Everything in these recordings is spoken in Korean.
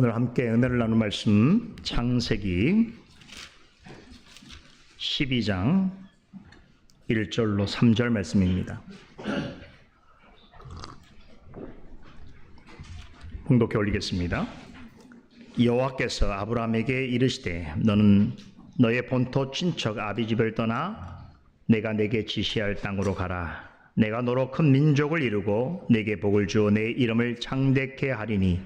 오늘 함께 은혜를 나눌 말씀 창세기 12장 1절로 3절 말씀입니다. 봉독해 올리겠습니다. 여호와께서 아브라함에게 이르시되 너는 너의 본토 친척 아비집을 떠나 내가 내게 지시할 땅으로 가라. 내가 너로 큰 민족을 이루고 내게 복을 주어 내 이름을 창대케 하리니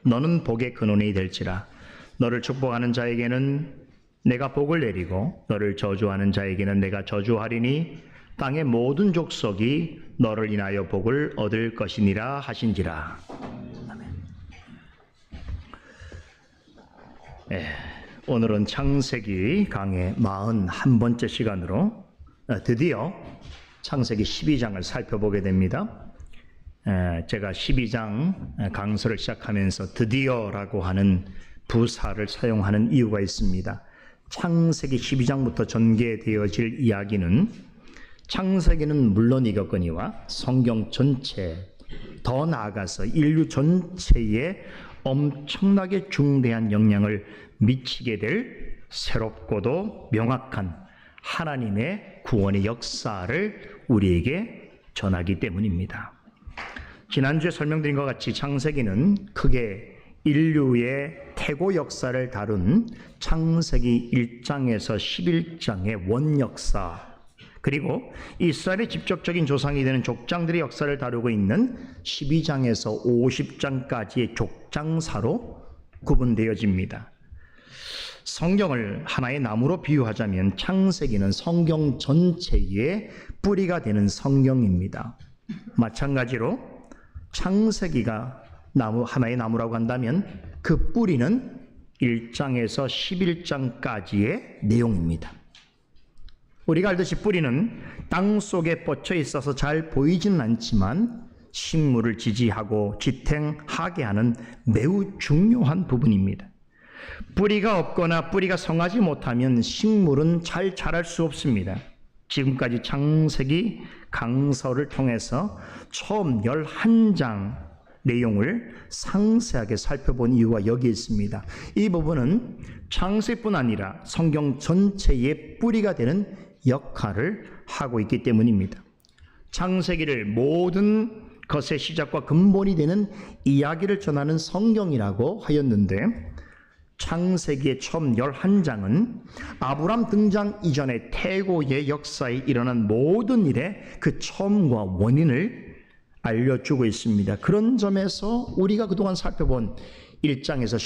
너는 복의 근원이 될지라. 너를 축복하는 자에게는 내가 복을 내리고 너를 저주하는 자에게는 내가 저주하리니 땅의 모든 족속이 너를 인하여 복을 얻을 것이니라 하신지라. 아멘. 오늘은 창세기 강의 41번째 시간으로 드디어 창세기 12장을 살펴보게 됩니다. 제가 12장 강서를 시작하면서 드디어라고 하는 부사를 사용하는 이유가 있습니다. 창세기 12장부터 전개되어질 이야기는 창세기는 물론이겠거니와 성경 전체, 더 나아가서 인류 전체에 엄청나게 중대한 영향을 미치게 될 새롭고도 명확한 하나님의 구원의 역사를 우리에게 전하기 때문입니다. 지난주에 설명드린 것 같이 창세기는 크게 인류의 태고 역사를 다룬 창세기 1장에서 11장의 원역사, 그리고 이스라엘의 직접적인 조상이 되는 족장들의 역사를 다루고 있는 12장에서 50장까지의 족장사로 구분되어집니다. 성경을 하나의 나무로 비유하자면 창세기는 성경 전체의 뿌리가 되는 성경입니다. 마찬가지로 창세기가 하나의 나무라고 한다면 그 뿌리는 1장에서 11장까지의 내용입니다. 우리가 알듯이 뿌리는 땅 속에 뻗쳐 있어서 잘 보이지는 않지만 식물을 지지하고 지탱하게 하는 매우 중요한 부분입니다. 뿌리가 없거나 뿌리가 성하지 못하면 식물은 잘 자랄 수 없습니다. 지금까지 창세기 강서를 통해서 처음 11장 내용을 상세하게 살펴본 이유가 여기 있습니다. 이 부분은 창세뿐 아니라 성경 전체의 뿌리가 되는 역할을 하고 있기 때문입니다. 창세기를 모든 것의 시작과 근본이 되는 이야기를 전하는 성경이라고 하였는데, 창세기의 처음 11장은 아브람 등장 이전의 태고의 역사에 일어난 모든 일의 그 처음과 원인을 알려주고 있습니다. 그런 점에서 우리가 그동안 살펴본 1장에서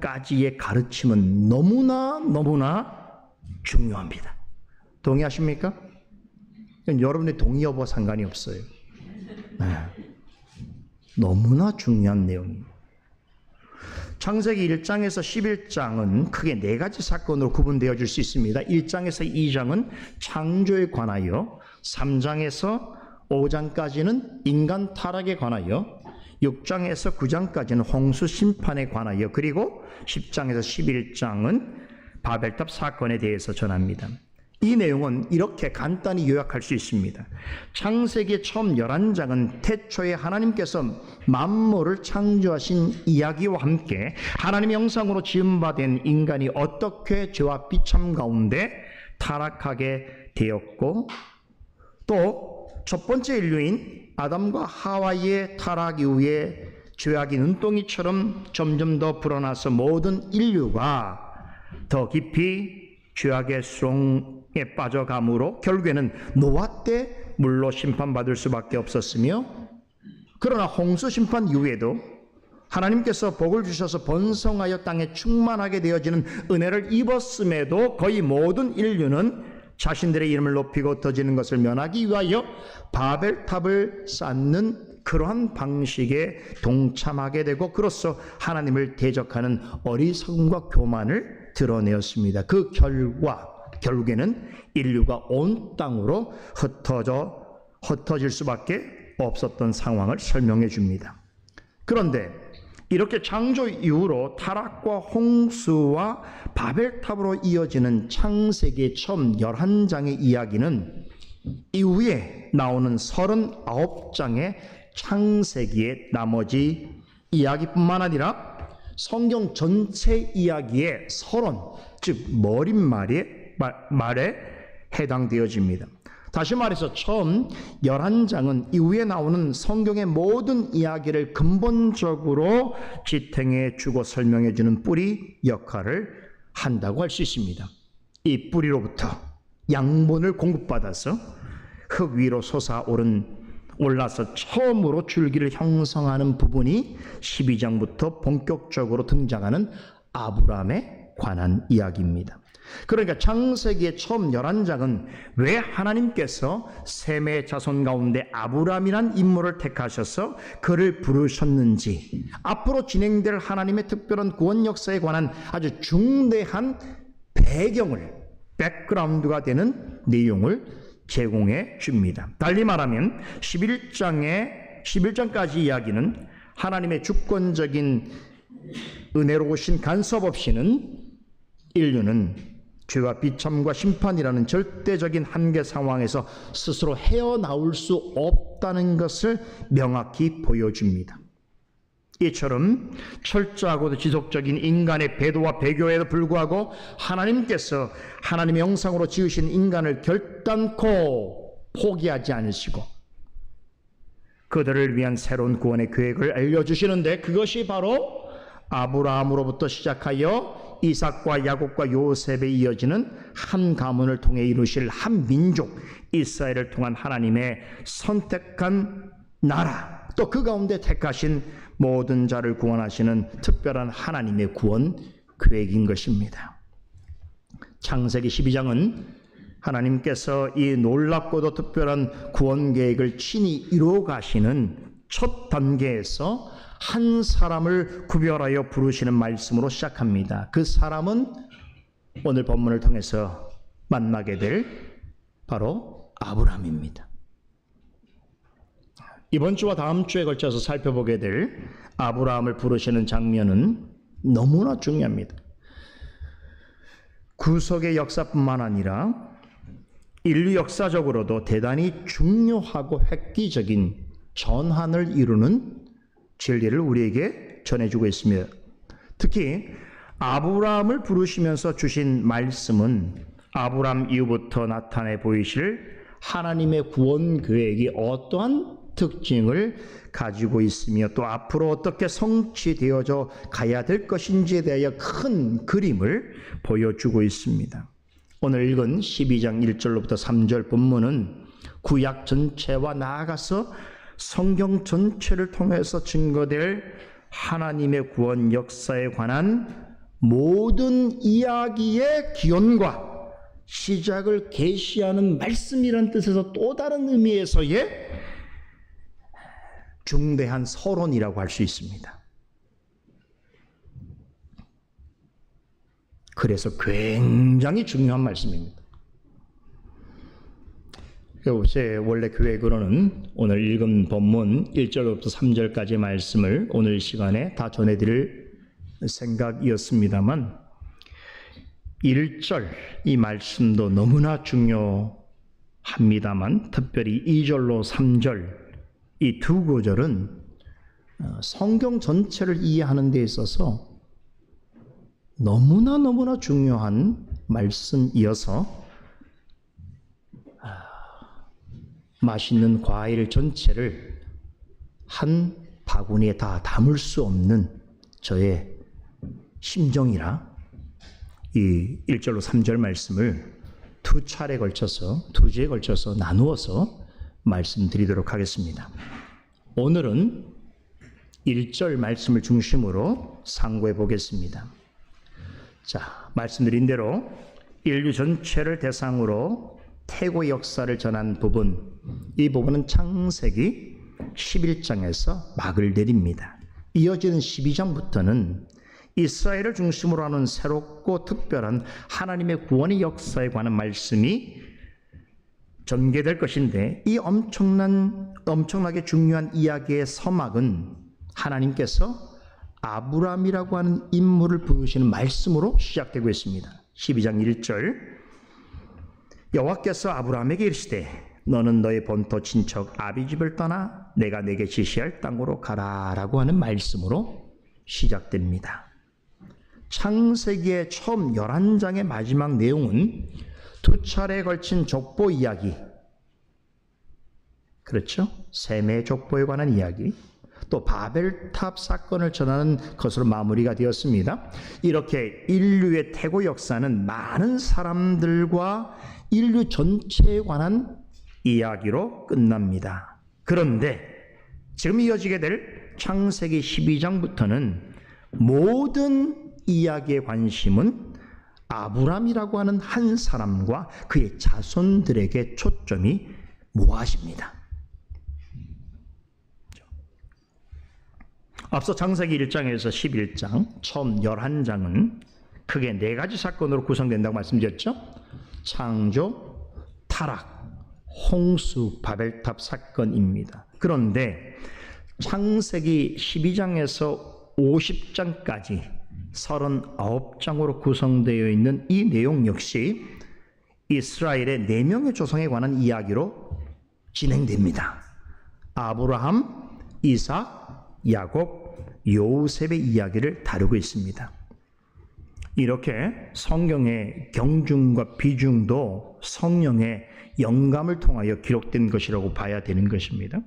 11장까지의 가르침은 너무나 중요합니다. 동의하십니까? 여러분의 동의 여부와 상관이 없어요. 너무나 중요한 내용입니다. 창세기 1장에서 11장은 크게 4가지 사건으로 구분되어질 수 있습니다. 1장에서 2장은 창조에 관하여, 3장에서 5장까지는 인간 타락에 관하여, 6장에서 9장까지는 홍수 심판에 관하여, 그리고 10장에서 11장은 바벨탑 사건에 대해서 전합니다. 이 내용은 이렇게 간단히 요약할 수 있습니다. 창세기의 처음 11장은 태초에 하나님께서 만물을 창조하신 이야기와 함께 하나님의 형상으로 지음받은 인간이 어떻게 죄와 비참 가운데 타락하게 되었고, 또 첫 번째 인류인 아담과 하와의 타락 이후에 죄악이 눈덩이처럼 점점 더 불어나서 모든 인류가 더 깊이 죄악의 수렁에 빠져감으로 결국에는 노아 때 물로 심판받을 수밖에 없었으며, 그러나 홍수 심판 이후에도 하나님께서 복을 주셔서 번성하여 땅에 충만하게 되어지는 은혜를 입었음에도 거의 모든 인류는 자신들의 이름을 높이고 터지는 것을 면하기 위하여 바벨탑을 쌓는 그러한 방식에 동참하게 되고, 그로써 하나님을 대적하는 어리석음과 교만을 드러내었습니다. 그 결국에는 인류가 온 땅으로 흩어질 수밖에 없었던 상황을 설명해 줍니다. 그런데 이렇게 창조 이후로 타락과 홍수와 바벨탑으로 이어지는 창세기의 처음 11장의 이야기는 이후에 나오는 39장의 창세기의 나머지 이야기뿐만 아니라 성경 전체 이야기의 서론, 즉 머릿말에 해당되어집니다. 다시 말해서 처음 11장은 이후에 나오는 성경의 모든 이야기를 근본적으로 지탱해 주고 설명해 주는 뿌리 역할을 한다고 할 수 있습니다. 이 뿌리로부터 양분을 공급받아서 흙 위로 올라서 처음으로 줄기를 형성하는 부분이 12장부터 본격적으로 등장하는 아브라함에 관한 이야기입니다. 그러니까 창세기의 처음 11장은 왜 하나님께서 셈의 자손 가운데 아브라함이란 인물을 택하셔서 그를 부르셨는지, 앞으로 진행될 하나님의 특별한 구원 역사에 관한 아주 중대한 백그라운드가 되는 내용을 제공해 줍니다. 달리 말하면 11장까지 이야기는 하나님의 주권적인 은혜로우신 간섭 없이는 인류는 죄와 비참과 심판이라는 절대적인 한계 상황에서 스스로 헤어나올 수 없다는 것을 명확히 보여줍니다. 이처럼 철저하고도 지속적인 인간의 배도와 배교에도 불구하고 하나님께서 하나님의 형상으로 지으신 인간을 결단코 포기하지 않으시고 그들을 위한 새로운 구원의 계획을 알려주시는데, 그것이 바로 아브라함으로부터 시작하여 이삭과 야곱과 요셉에 이어지는 한 가문을 통해 이루실 한 민족 이스라엘을 통한 하나님의 선택한 나라, 또 그 가운데 택하신 모든 자를 구원하시는 특별한 하나님의 구원 계획인 것입니다. 창세기 12장은 하나님께서 이 놀랍고도 특별한 구원 계획을 친히 이루어 가시는 첫 단계에서 한 사람을 구별하여 부르시는 말씀으로 시작합니다. 그 사람은 오늘 본문을 통해서 만나게 될 바로 아브라함입니다. 이번 주와 다음 주에 걸쳐서 살펴보게 될 아브라함을 부르시는 장면은 너무나 중요합니다. 구속의 역사뿐만 아니라 인류 역사적으로도 대단히 중요하고 획기적인 전환을 이루는 진리를 우리에게 전해주고 있습니다. 특히 아브라함을 부르시면서 주신 말씀은 아브라함 이후부터 나타내 보이실 하나님의 구원 계획이 어떠한 특징을 가지고 있으며 또 앞으로 어떻게 성취되어져 가야 될 것인지에 대하여 큰 그림을 보여주고 있습니다. 오늘 읽은 12장 1절로부터 3절 본문은 구약 전체와 나아가서 성경 전체를 통해서 증거될 하나님의 구원 역사에 관한 모든 이야기의 기원과 시작을 계시하는 말씀이란 뜻에서 또 다른 의미에서의 중대한 서론이라고 할 수 있습니다. 그래서 굉장히 중요한 말씀입니다. 제 원래 계획으로는 오늘 읽은 본문 1절부터 3절까지의 말씀을 오늘 시간에 다 전해드릴 생각이었습니다만 1절 이 말씀도 너무나 중요합니다만 특별히 2절로 3절 이 두 구절은 성경 전체를 이해하는 데 있어서 너무나 중요한 말씀이어서 맛있는 과일 전체를 한 바구니에 다 담을 수 없는 저의 심정이라 이 1절로 3절 말씀을 두 주에 걸쳐서 나누어서 말씀드리도록 하겠습니다. 오늘은 1절 말씀을 중심으로 상고해 보겠습니다. 자, 말씀드린 대로 인류 전체를 대상으로 태고 역사를 전한 부분, 이 부분은 창세기 11장에서 막을 내립니다. 이어지는 12장부터는 이스라엘을 중심으로 하는 새롭고 특별한 하나님의 구원의 역사에 관한 말씀이 전개될 것인데, 이 엄청나게 중요한 이야기의 서막은 하나님께서 아브라함이라고 하는 인물을 부르시는 말씀으로 시작되고 있습니다. 12장 1절 여호와께서 아브라함에게 이르시되 너는 너의 본토 친척 아비집을 떠나 내가 내게 지시할 땅으로 가라 라고 하는 말씀으로 시작됩니다. 창세기의 처음 11장의 마지막 내용은 두 차례에 걸친 족보 이야기, 그렇죠? 셈의 족보에 관한 이야기, 또 바벨탑 사건을 전하는 것으로 마무리가 되었습니다. 이렇게 인류의 태고 역사는 많은 사람들과 인류 전체에 관한 이야기로 끝납니다. 그런데 지금 이어지게 될 창세기 12장부터는 모든 이야기의 관심은 아브람이라고 하는 한 사람과 그의 자손들에게 초점이 모아집니다. 앞서 창세기 1장에서 11장, 처음 11장은 크게 네 가지 사건으로 구성된다고 말씀드렸죠. 창조, 타락, 홍수, 바벨탑 사건입니다. 그런데 창세기 12장에서 50장까지 39장으로 구성되어 있는 이 내용 역시 이스라엘의 4명의 조상에 관한 이야기로 진행됩니다. 아브라함, 이삭, 야곱, 요셉의 이야기를 다루고 있습니다. 이렇게 성경의 경중과 비중도 성령의 영감을 통하여 기록된 것이라고 봐야 되는 것입니다.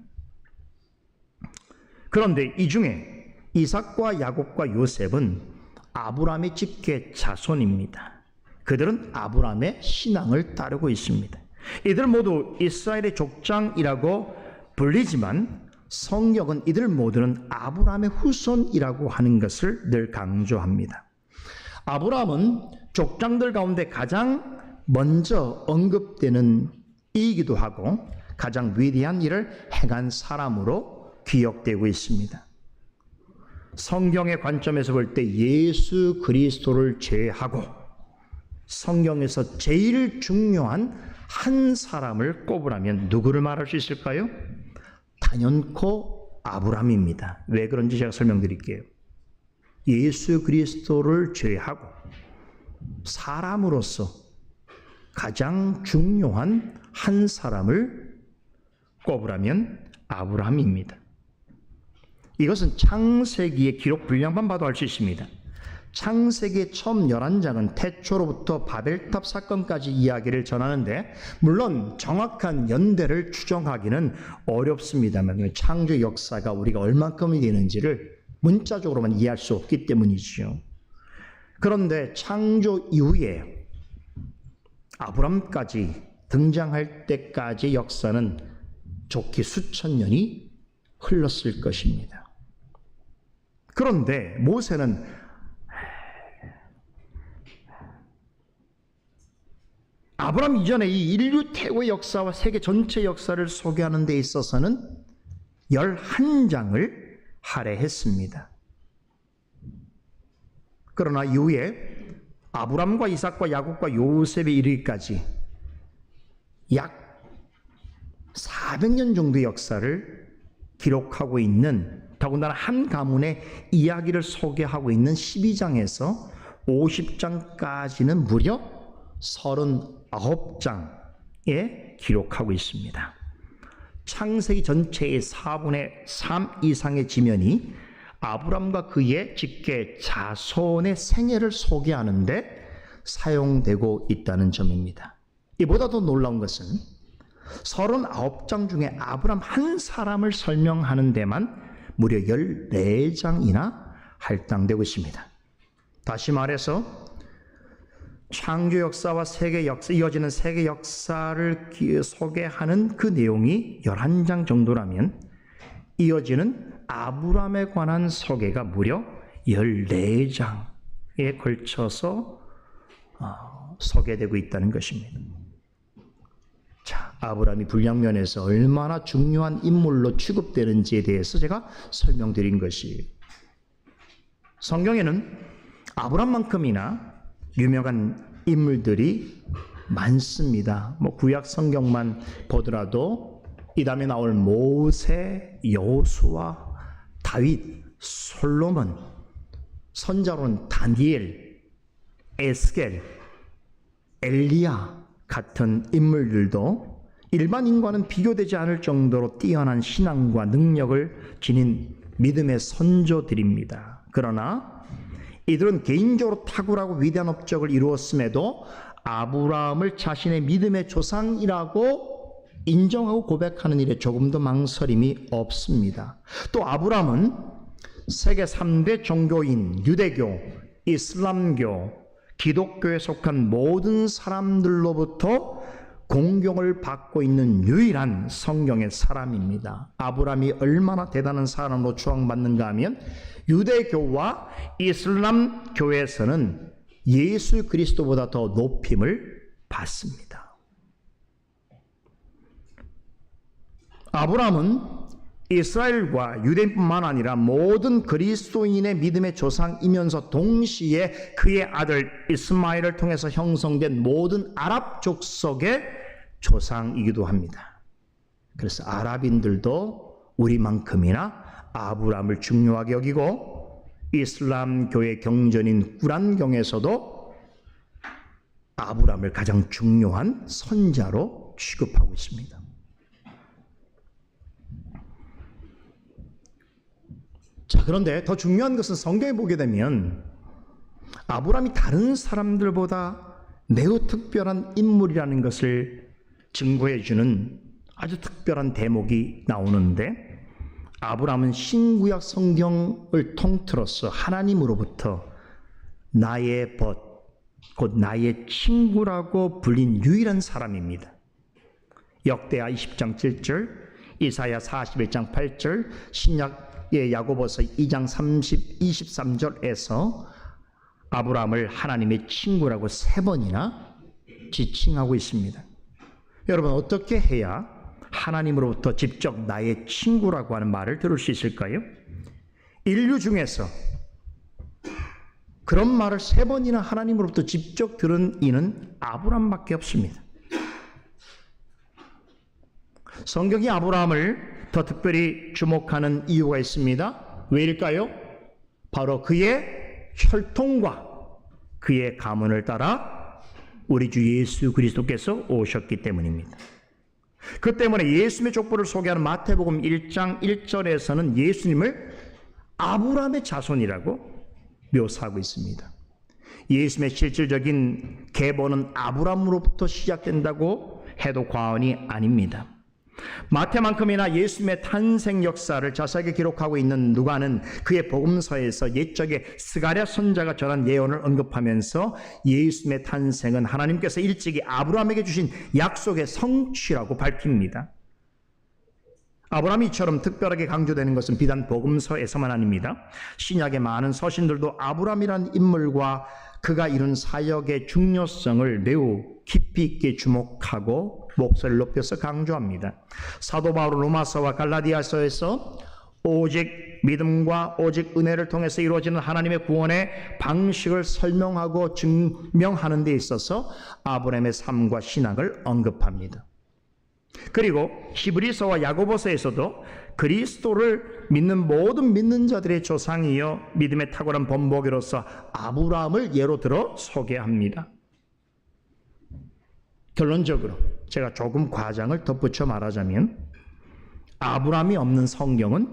그런데 이 중에 이삭과 야곱과 요셉은 아브라함의 직계 자손입니다. 그들은 아브라함의 신앙을 따르고 있습니다. 이들 모두 이스라엘의 족장이라고 불리지만 성경은 이들 모두는 아브라함의 후손이라고 하는 것을 늘 강조합니다. 아브라함은 족장들 가운데 가장 먼저 언급되는 이기도 하고 가장 위대한 일을 행한 사람으로 기억되고 있습니다. 성경의 관점에서 볼 때 예수 그리스도를 제외하고 성경에서 제일 중요한 한 사람을 꼽으라면 누구를 말할 수 있을까요? 단연코 아브라함입니다. 왜 그런지 제가 설명드릴게요. 예수 그리스도를 제외하고 사람으로서 가장 중요한 한 사람을 꼽으라면 아브라함입니다. 이것은 창세기의 기록 분량만 봐도 알 수 있습니다. 창세기의 처음 11장은 태초로부터 바벨탑 사건까지 이야기를 전하는데 물론 정확한 연대를 추정하기는 어렵습니다만 창조 역사가 우리가 얼만큼이 되는지를 문자적으로만 이해할 수 없기 때문이죠. 그런데 창조 이후에 아브람까지 등장할 때까지 역사는 좋게 수천 년이 흘렀을 것입니다. 그런데 모세는 아브람 이전에 이 인류 태고의 역사와 세계 전체 역사를 소개하는 데 있어서는 11장을 할애했습니다. 그러나 이후에 아브람과 이삭과 야곱과 요셉에 이르기까지 약 400년 정도의 역사를 기록하고 있는, 더군다나 한 가문의 이야기를 소개하고 있는 12장에서 50장까지는 무려 39장에 기록하고 있습니다. 창세기 전체의 4분의 3 이상의 지면이 아브람과 그의 직계 자손의 생애를 소개하는데 사용되고 있다는 점입니다. 이보다 더 놀라운 것은 39장 중에 아브람 한 사람을 설명하는 데만 무려 14장이나 할당되고 있습니다. 다시 말해서 창조 역사와 세계 역사, 이어지는 세계 역사를 소개하는 그 내용이 11장 정도라면 이어지는 아브람에 관한 소개가 무려 14장에 걸쳐서 소개되고 있다는 것입니다. 자, 아브람이 분량면에서 얼마나 중요한 인물로 취급되는지에 대해서 제가 설명드린 것이에요. 성경에는 아브람만큼이나 유명한 인물들이 많습니다. 구약 성경만 보더라도 이 다음에 나올 모세, 여호수아, 다윗, 솔로몬, 선자로는 다니엘, 에스겔, 엘리야 같은 인물들도 일반인과는 비교되지 않을 정도로 뛰어난 신앙과 능력을 지닌 믿음의 선조들입니다. 그러나 이들은 개인적으로 탁월하고 위대한 업적을 이루었음에도 아브라함을 자신의 믿음의 조상이라고 인정하고 고백하는 일에 조금도 망설임이 없습니다. 또 아브라함은 세계 3대 종교인 유대교, 이슬람교, 기독교에 속한 모든 사람들로부터 공경을 받고 있는 유일한 성경의 사람입니다. 아브라함이 얼마나 대단한 사람으로 추앙받는가 하면 유대교와 이슬람 교회에서는 예수 그리스도보다 더 높임을 받습니다. 아브라함은 이스라엘과 유대인뿐만 아니라 모든 그리스도인의 믿음의 조상이면서 동시에 그의 아들 이스마엘을 통해서 형성된 모든 아랍 족속의 조상이기도 합니다. 그래서 아랍인들도 우리만큼이나 아브라함을 중요하게 여기고 이슬람 교의 경전인 꾸란경에서도 아브라함을 가장 중요한 선자로 취급하고 있습니다. 자, 그런데 더 중요한 것은 성경에 보게 되면 아브라함이 다른 사람들보다 매우 특별한 인물이라는 것을 증거해 주는 아주 특별한 대목이 나오는데, 아브라함은 신구약 성경을 통틀어서 하나님으로부터 나의 벗, 곧 나의 친구라고 불린 유일한 사람입니다. 역대하 20장 7절, 이사야 41장 8절, 신약의 야고보서 2장 23절에서 아브라함을 하나님의 친구라고 3번이나 지칭하고 있습니다. 여러분, 어떻게 해야 하나님으로부터 직접 나의 친구라고 하는 말을 들을 수 있을까요? 인류 중에서 그런 말을 3번이나 하나님으로부터 직접 들은 이는 아브라함밖에 없습니다. 성경이 아브라함을 더 특별히 주목하는 이유가 있습니다. 왜일까요? 바로 그의 혈통과 그의 가문을 따라 우리 주 예수 그리스도께서 오셨기 때문입니다. 그 때문에 예수님의 족보를 소개하는 마태복음 1장 1절에서는 예수님을 아브라함의 자손이라고 묘사하고 있습니다. 예수님의 실질적인 계보는 아브라함으로부터 시작된다고 해도 과언이 아닙니다. 마태만큼이나 예수님의 탄생 역사를 자세하게 기록하고 있는 누가는 그의 복음서에서 옛적에 스가랴 선지자가 전한 예언을 언급하면서 예수님의 탄생은 하나님께서 일찍이 아브라함에게 주신 약속의 성취라고 밝힙니다. 아브라함이 이처럼 특별하게 강조되는 것은 비단 복음서에서만 아닙니다. 신약의 많은 서신들도 아브라함이라는 인물과 그가 이룬 사역의 중요성을 매우 깊이 있게 주목하고 목소리를 높여서 강조합니다. 사도 바울은 로마서와 갈라디아서에서 오직 믿음과 오직 은혜를 통해서 이루어지는 하나님의 구원의 방식을 설명하고 증명하는 데 있어서 아브라함의 삶과 신앙을 언급합니다. 그리고 히브리서와 야고보서에서도 그리스도를 믿는 모든 믿는 자들의 조상이여 믿음의 탁월한 본보기로서 아브라함을 예로 들어 소개합니다. 결론적으로 제가 조금 과장을 덧붙여 말하자면 아브라함이 없는 성경은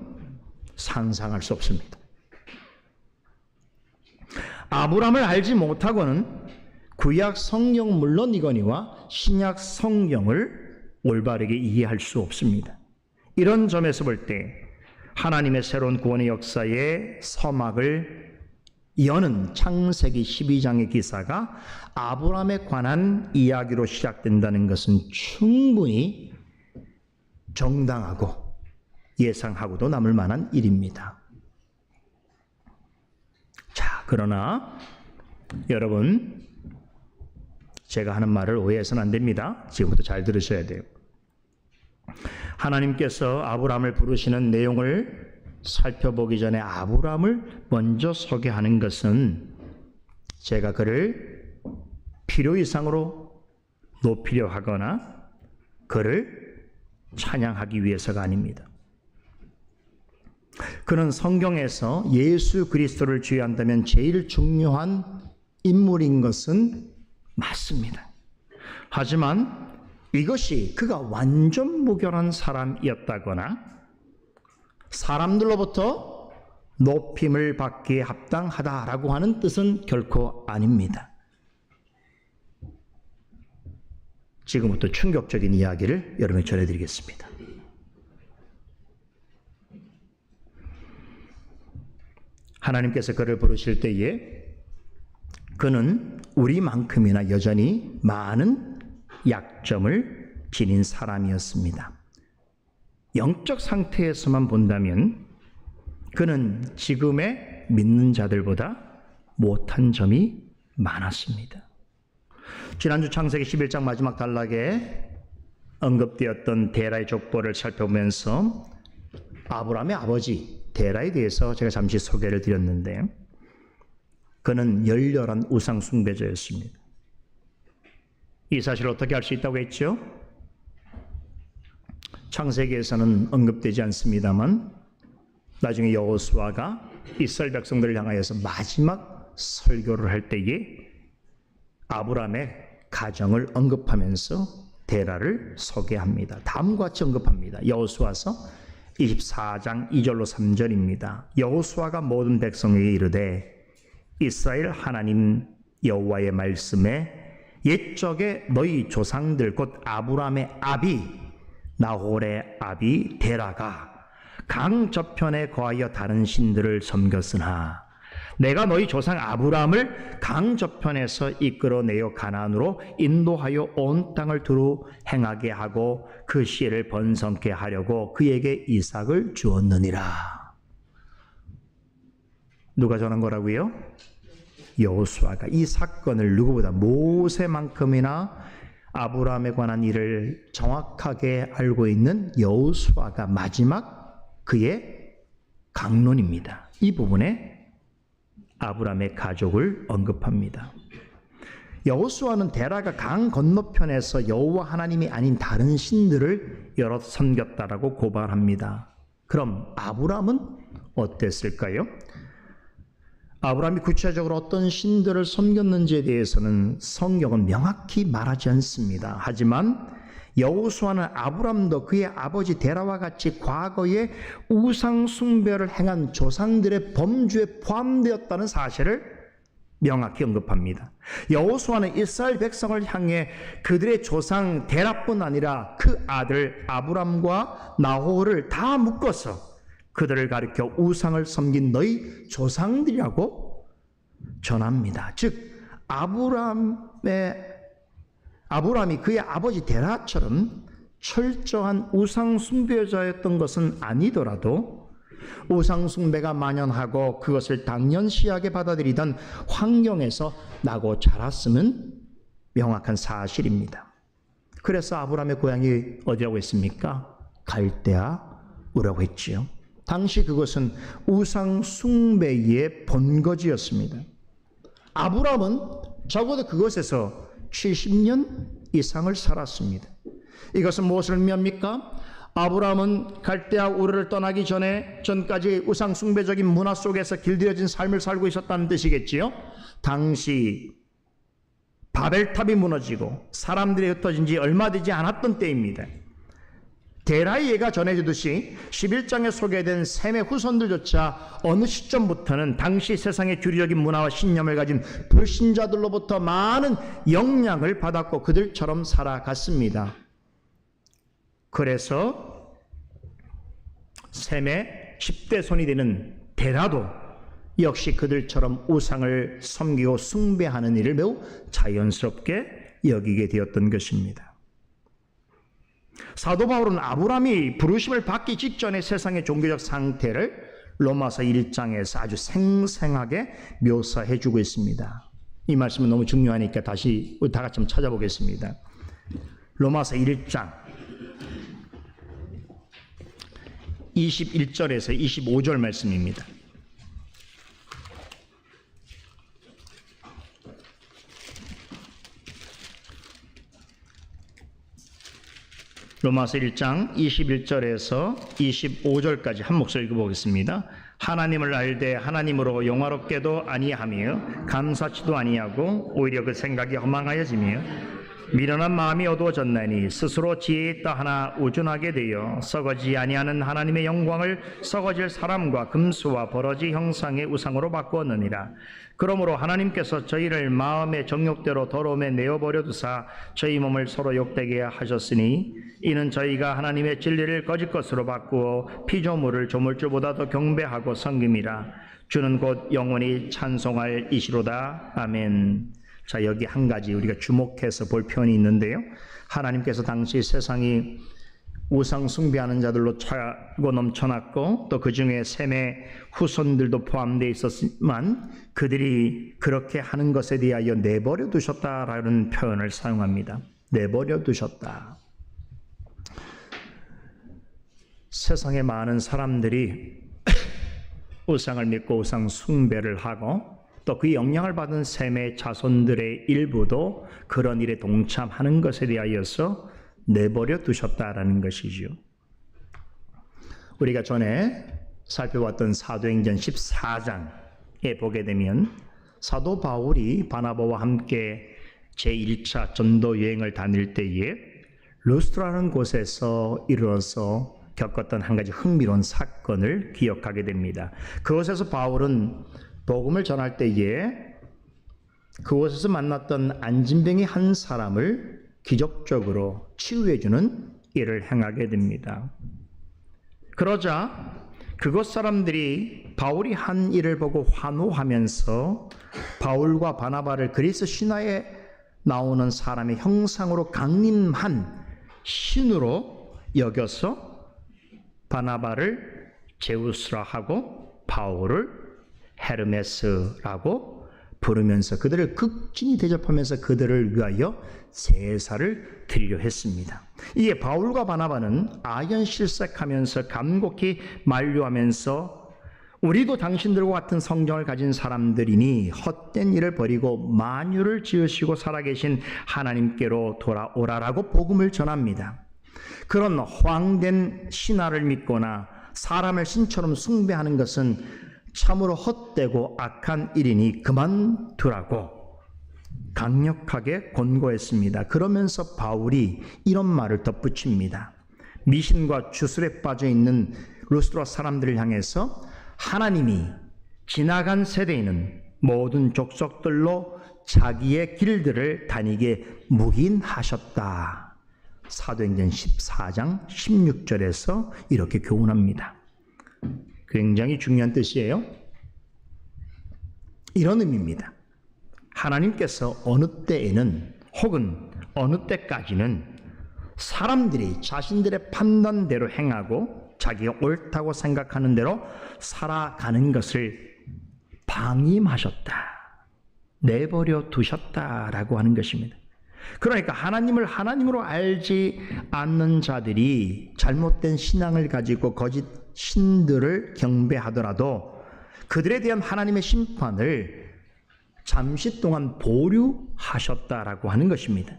상상할 수 없습니다. 아브라함을 알지 못하고는 구약 성경 물론이거니와 신약 성경을 올바르게 이해할 수 없습니다. 이런 점에서 볼 때 하나님의 새로운 구원의 역사의 서막을 여는 창세기 12장의 기사가 아브라함에 관한 이야기로 시작된다는 것은 충분히 정당하고 예상하고도 남을 만한 일입니다. 자, 그러나 여러분, 제가 하는 말을 오해해서는 안 됩니다. 지금부터 잘 들으셔야 돼요. 하나님께서 아브라함을 부르시는 내용을 살펴보기 전에 아브라함을 먼저 소개하는 것은 제가 그를 필요 이상으로 높이려 하거나 그를 찬양하기 위해서가 아닙니다. 그는 성경에서 예수 그리스도를 주의한다면 제일 중요한 인물인 것은 맞습니다. 하지만 이것이 그가 완전 무결한 사람이었다거나 사람들로부터 높임을 받기에 합당하다라고 하는 뜻은 결코 아닙니다. 지금부터 충격적인 이야기를 여러분에게 전해드리겠습니다. 하나님께서 그를 부르실 때에 그는 우리만큼이나 여전히 많은 약점을 지닌 사람이었습니다. 영적 상태에서만 본다면 그는 지금의 믿는 자들보다 못한 점이 많았습니다. 지난주 창세기 11장 마지막 단락에 언급되었던 데라의 족보를 살펴보면서 아브라함의 아버지 데라에 대해서 제가 잠시 소개를 드렸는데 그는 열렬한 우상 숭배자였습니다. 이 사실을 어떻게 알 수 있다고 했죠? 창세기에서는 언급되지 않습니다만 나중에 여호수아가 이스라엘 백성들을 향하여서 마지막 설교를 할 때에 아브라함의 가정을 언급하면서 데라를 소개합니다. 다음과 같이 언급합니다. 여호수아서 24장 2절로 3절입니다. 여호수아가 모든 백성에게 이르되 이스라엘 하나님 여호와의 말씀에 옛적에 너희 조상들 곧 아브라함의 아비 나홀의 아비 데라가 강 저편에 거하여 다른 신들을 섬겼으나 내가 너희 조상 아브라함을 강 저편에서 이끌어내어 가나안으로 인도하여 온 땅을 두루 행하게 하고 그 씨를 번성케 하려고 그에게 이삭을 주었느니라. 누가 전한 거라고요? 여호수아가. 이 사건을 누구보다 모세만큼이나 아브라함에 관한 일을 정확하게 알고 있는 여호수아가 마지막 그의 강론입니다. 이 부분에 아브라함의 가족을 언급합니다. 여호수아는 데라가 강 건너편에서 여호와 하나님이 아닌 다른 신들을 여러 섬겼다라고 고발합니다. 그럼 아브라함은 어땠을까요? 아브라함이 구체적으로 어떤 신들을 섬겼는지에 대해서는 성경은 명확히 말하지 않습니다. 하지만 여호수아는 아브라함도 그의 아버지 데라와 같이 과거에 우상 숭배를 행한 조상들의 범주에 포함되었다는 사실을 명확히 언급합니다. 여호수아는 이스라엘 백성을 향해 그들의 조상 데라뿐 아니라 그 아들 아브람과 나홀을 다 묶어서 그들을 가리켜 우상을 섬긴 너희 조상들이라고 전합니다. 즉 아브라함이 그의 아버지 데라처럼 철저한 우상 숭배자였던 것은 아니더라도 우상 숭배가 만연하고 그것을 당연시하게 받아들이던 환경에서 나고 자랐음은 명확한 사실입니다. 그래서 아브라함의 고향이 어디라고 했습니까? 갈대아 우라고 했지요. 당시 그것은 우상 숭배의 본거지였습니다. 아브라함은 적어도 그것에서 70년 이상을 살았습니다. 이것은 무엇을 의미합니까? 아브라함은 갈대아 우르를 떠나기 전까지 우상 숭배적인 문화 속에서 길들여진 삶을 살고 있었다는 뜻이겠지요. 당시 바벨탑이 무너지고 사람들이 흩어진 지 얼마 되지 않았던 때입니다. 데라의 예가 전해주듯이 11장에 소개된 셈의 후손들조차 어느 시점부터는 당시 세상의 주류적인 문화와 신념을 가진 불신자들로부터 많은 영향을 받았고 그들처럼 살아갔습니다. 그래서 셈의 10대 손이 되는 데라도 역시 그들처럼 우상을 섬기고 숭배하는 일을 매우 자연스럽게 여기게 되었던 것입니다. 사도 바울은 아브라함이 부르심을 받기 직전의 세상의 종교적 상태를 로마서 1장에서 아주 생생하게 묘사해 주고 있습니다. 이 말씀은 너무 중요하니까 다시 우리 다 같이 한번 찾아보겠습니다. 로마서 1장 21절에서 25절 말씀입니다. 로마서 1장 21절에서 25절까지 한 목소리 읽어보겠습니다. 하나님을 알되 하나님으로 영화롭게도 아니하며 감사치도 아니하고 오히려 그 생각이 허망하여지며 미련한 마음이 어두워졌나니 스스로 지혜 있다 하나 우둔하게 되어 썩어지 아니하는 하나님의 영광을 썩어질 사람과 금수와 버러지 형상의 우상으로 바꾸었느니라. 그러므로 하나님께서 저희를 마음의 정욕대로 더러움에 내어버려 두사 저희 몸을 서로 욕되게 하셨으니 이는 저희가 하나님의 진리를 거짓 것으로 바꾸어 피조물을 조물주보다 더 경배하고 섬김이라. 주는 곧 영원히 찬송할 이시로다. 아멘. 자, 여기 한 가지 우리가 주목해서 볼 표현이 있는데요. 하나님께서 당시 세상이 우상 숭배하는 자들로 차고 넘쳐났고 또 그 중에 셈의 후손들도 포함되어 있었지만 그들이 그렇게 하는 것에 대하여 내버려 두셨다라는 표현을 사용합니다. 내버려 두셨다. 세상에 많은 사람들이 우상을 믿고 우상 숭배를 하고 또 그 영향을 받은 셈의 자손들의 일부도 그런 일에 동참하는 것에 대하여서 내버려 두셨다라는 것이죠. 우리가 전에 살펴봤던 사도행전 14장에 보게 되면 사도 바울이 바나바와 함께 제1차 전도 여행을 다닐 때에 루스트라는 곳에서 이르러서 겪었던 한 가지 흥미로운 사건을 기억하게 됩니다. 그곳에서 바울은 복음을 전할 때에 그곳에서 만났던 안진병의 한 사람을 기적적으로 치유해주는 일을 행하게 됩니다. 그러자 그곳 사람들이 바울이 한 일을 보고 환호하면서 바울과 바나바를 그리스 신화에 나오는 사람의 형상으로 강림한 신으로 여겨서 바나바를 제우스라 하고 바울을 헤르메스라고 부르면서 그들을 극진히 대접하면서 그들을 위하여 제사를 드리려 했습니다. 이에 바울과 바나바는 아연실색하면서 간곡히 만류하면서 우리도 당신들과 같은 성경을 가진 사람들이니 헛된 일을 버리고 만유를 지으시고 살아계신 하나님께로 돌아오라라고 복음을 전합니다. 그런 허황된 신화를 믿거나 사람을 신처럼 숭배하는 것은 참으로 헛되고 악한 일이니 그만두라고 강력하게 권고했습니다. 그러면서 바울이 이런 말을 덧붙입니다. 미신과 주술에 빠져 있는 루스트라 사람들을 향해서 하나님이 지나간 세대에는 모든 족속들로 자기의 길들을 다니게 묵인하셨다. 사도행전 14장 16절에서 이렇게 교훈합니다. 굉장히 중요한 뜻이에요. 이런 의미입니다. 하나님께서 어느 때에는 혹은 어느 때까지는 사람들이 자신들의 판단대로 행하고 자기가 옳다고 생각하는 대로 살아가는 것을 방임하셨다. 내버려 두셨다라고 하는 것입니다. 그러니까 하나님을 하나님으로 알지 않는 자들이 잘못된 신앙을 가지고 거짓 신들을 경배하더라도 그들에 대한 하나님의 심판을 잠시 동안 보류하셨다라고 하는 것입니다.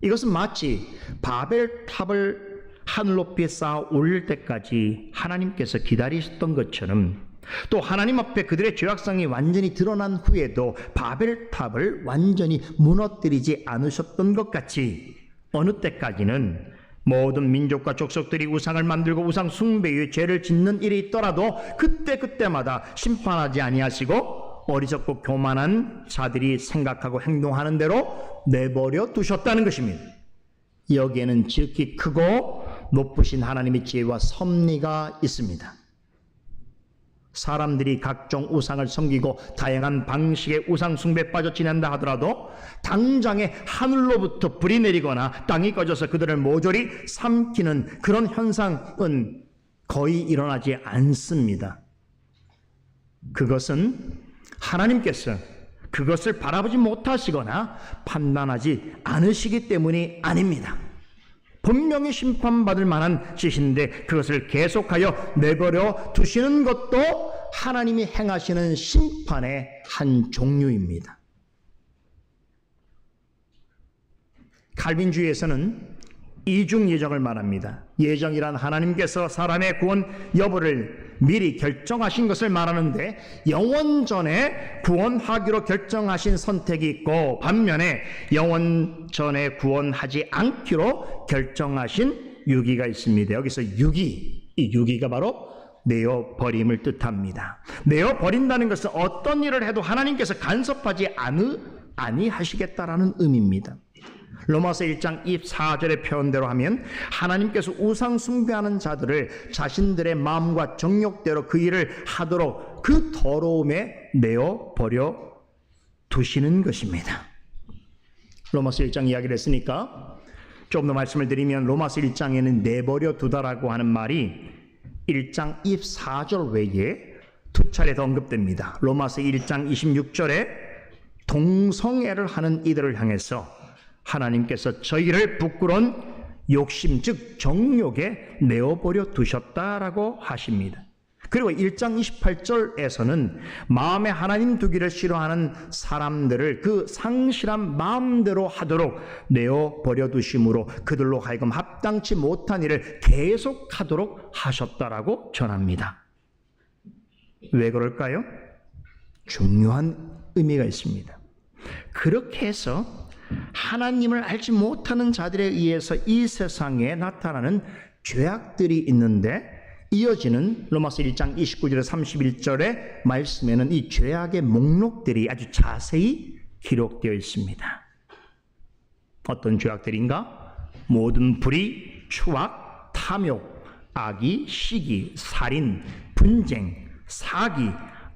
이것은 마치 바벨탑을 하늘 높이에 쌓아 올릴 때까지 하나님께서 기다리셨던 것처럼 또 하나님 앞에 그들의 죄악성이 완전히 드러난 후에도 바벨탑을 완전히 무너뜨리지 않으셨던 것 같이 어느 때까지는 모든 민족과 족속들이 우상을 만들고 우상 숭배의 죄를 짓는 일이 있더라도 그때마다 심판하지 아니하시고 어리석고 교만한 자들이 생각하고 행동하는 대로 내버려 두셨다는 것입니다. 여기에는 지극히 크고 높으신 하나님의 지혜와 섭리가 있습니다. 사람들이 각종 우상을 섬기고 다양한 방식의 우상 숭배에 빠져 지낸다 하더라도 당장에 하늘로부터 불이 내리거나 땅이 꺼져서 그들을 모조리 삼키는 그런 현상은 거의 일어나지 않습니다. 그것은 하나님께서 그것을 바라보지 못하시거나 판단하지 않으시기 때문이 아닙니다. 분명히 심판받을 만한 짓인데 그것을 계속하여 내버려 두시는 것도 하나님이 행하시는 심판의 한 종류입니다. 칼빈주의에서는 이중 예정을 말합니다. 예정이란 하나님께서 사람의 구원 여부를 미리 결정하신 것을 말하는데, 영원전에 구원하기로 결정하신 선택이 있고, 반면에 영원전에 구원하지 않기로 결정하신 유기가 있습니다. 여기서 이 유기가 바로 내어 버림을 뜻합니다. 내어 버린다는 것은 어떤 일을 해도 하나님께서 간섭하지 아니하시겠다라는 의미입니다. 로마서 1장 24절의 표현대로 하면 하나님께서 우상 숭배하는 자들을 자신들의 마음과 정욕대로 그 일을 하도록 그 더러움에 내어 버려 두시는 것입니다. 로마서 1장 이야기를 했으니까 조금 더 말씀을 드리면, 로마서 1장에는 내버려 두다라고 하는 말이 1장 24절 외에 두 차례 더 언급됩니다. 로마서 1장 26절에 동성애를 하는 이들을 향해서 하나님께서 저희를 부끄러운 욕심, 즉 정욕에 내어버려 두셨다라고 하십니다. 그리고 1장 28절에서는 마음에 하나님 두기를 싫어하는 사람들을 그 상실한 마음대로 하도록 내어버려 두심으로 그들로 하여금 합당치 못한 일을 계속하도록 하셨다라고 전합니다. 왜 그럴까요? 중요한 의미가 있습니다. 그렇게 해서 하나님을 알지 못하는 자들에 의해서 이 세상에 나타나는 죄악들이 있는데, 이어지는 로마서 1장 29절에 31절의 말씀에는 이 죄악의 목록들이 아주 자세히 기록되어 있습니다. 어떤 죄악들인가? 모든 불의, 추악, 탐욕, 악의, 시기, 살인, 분쟁, 사기,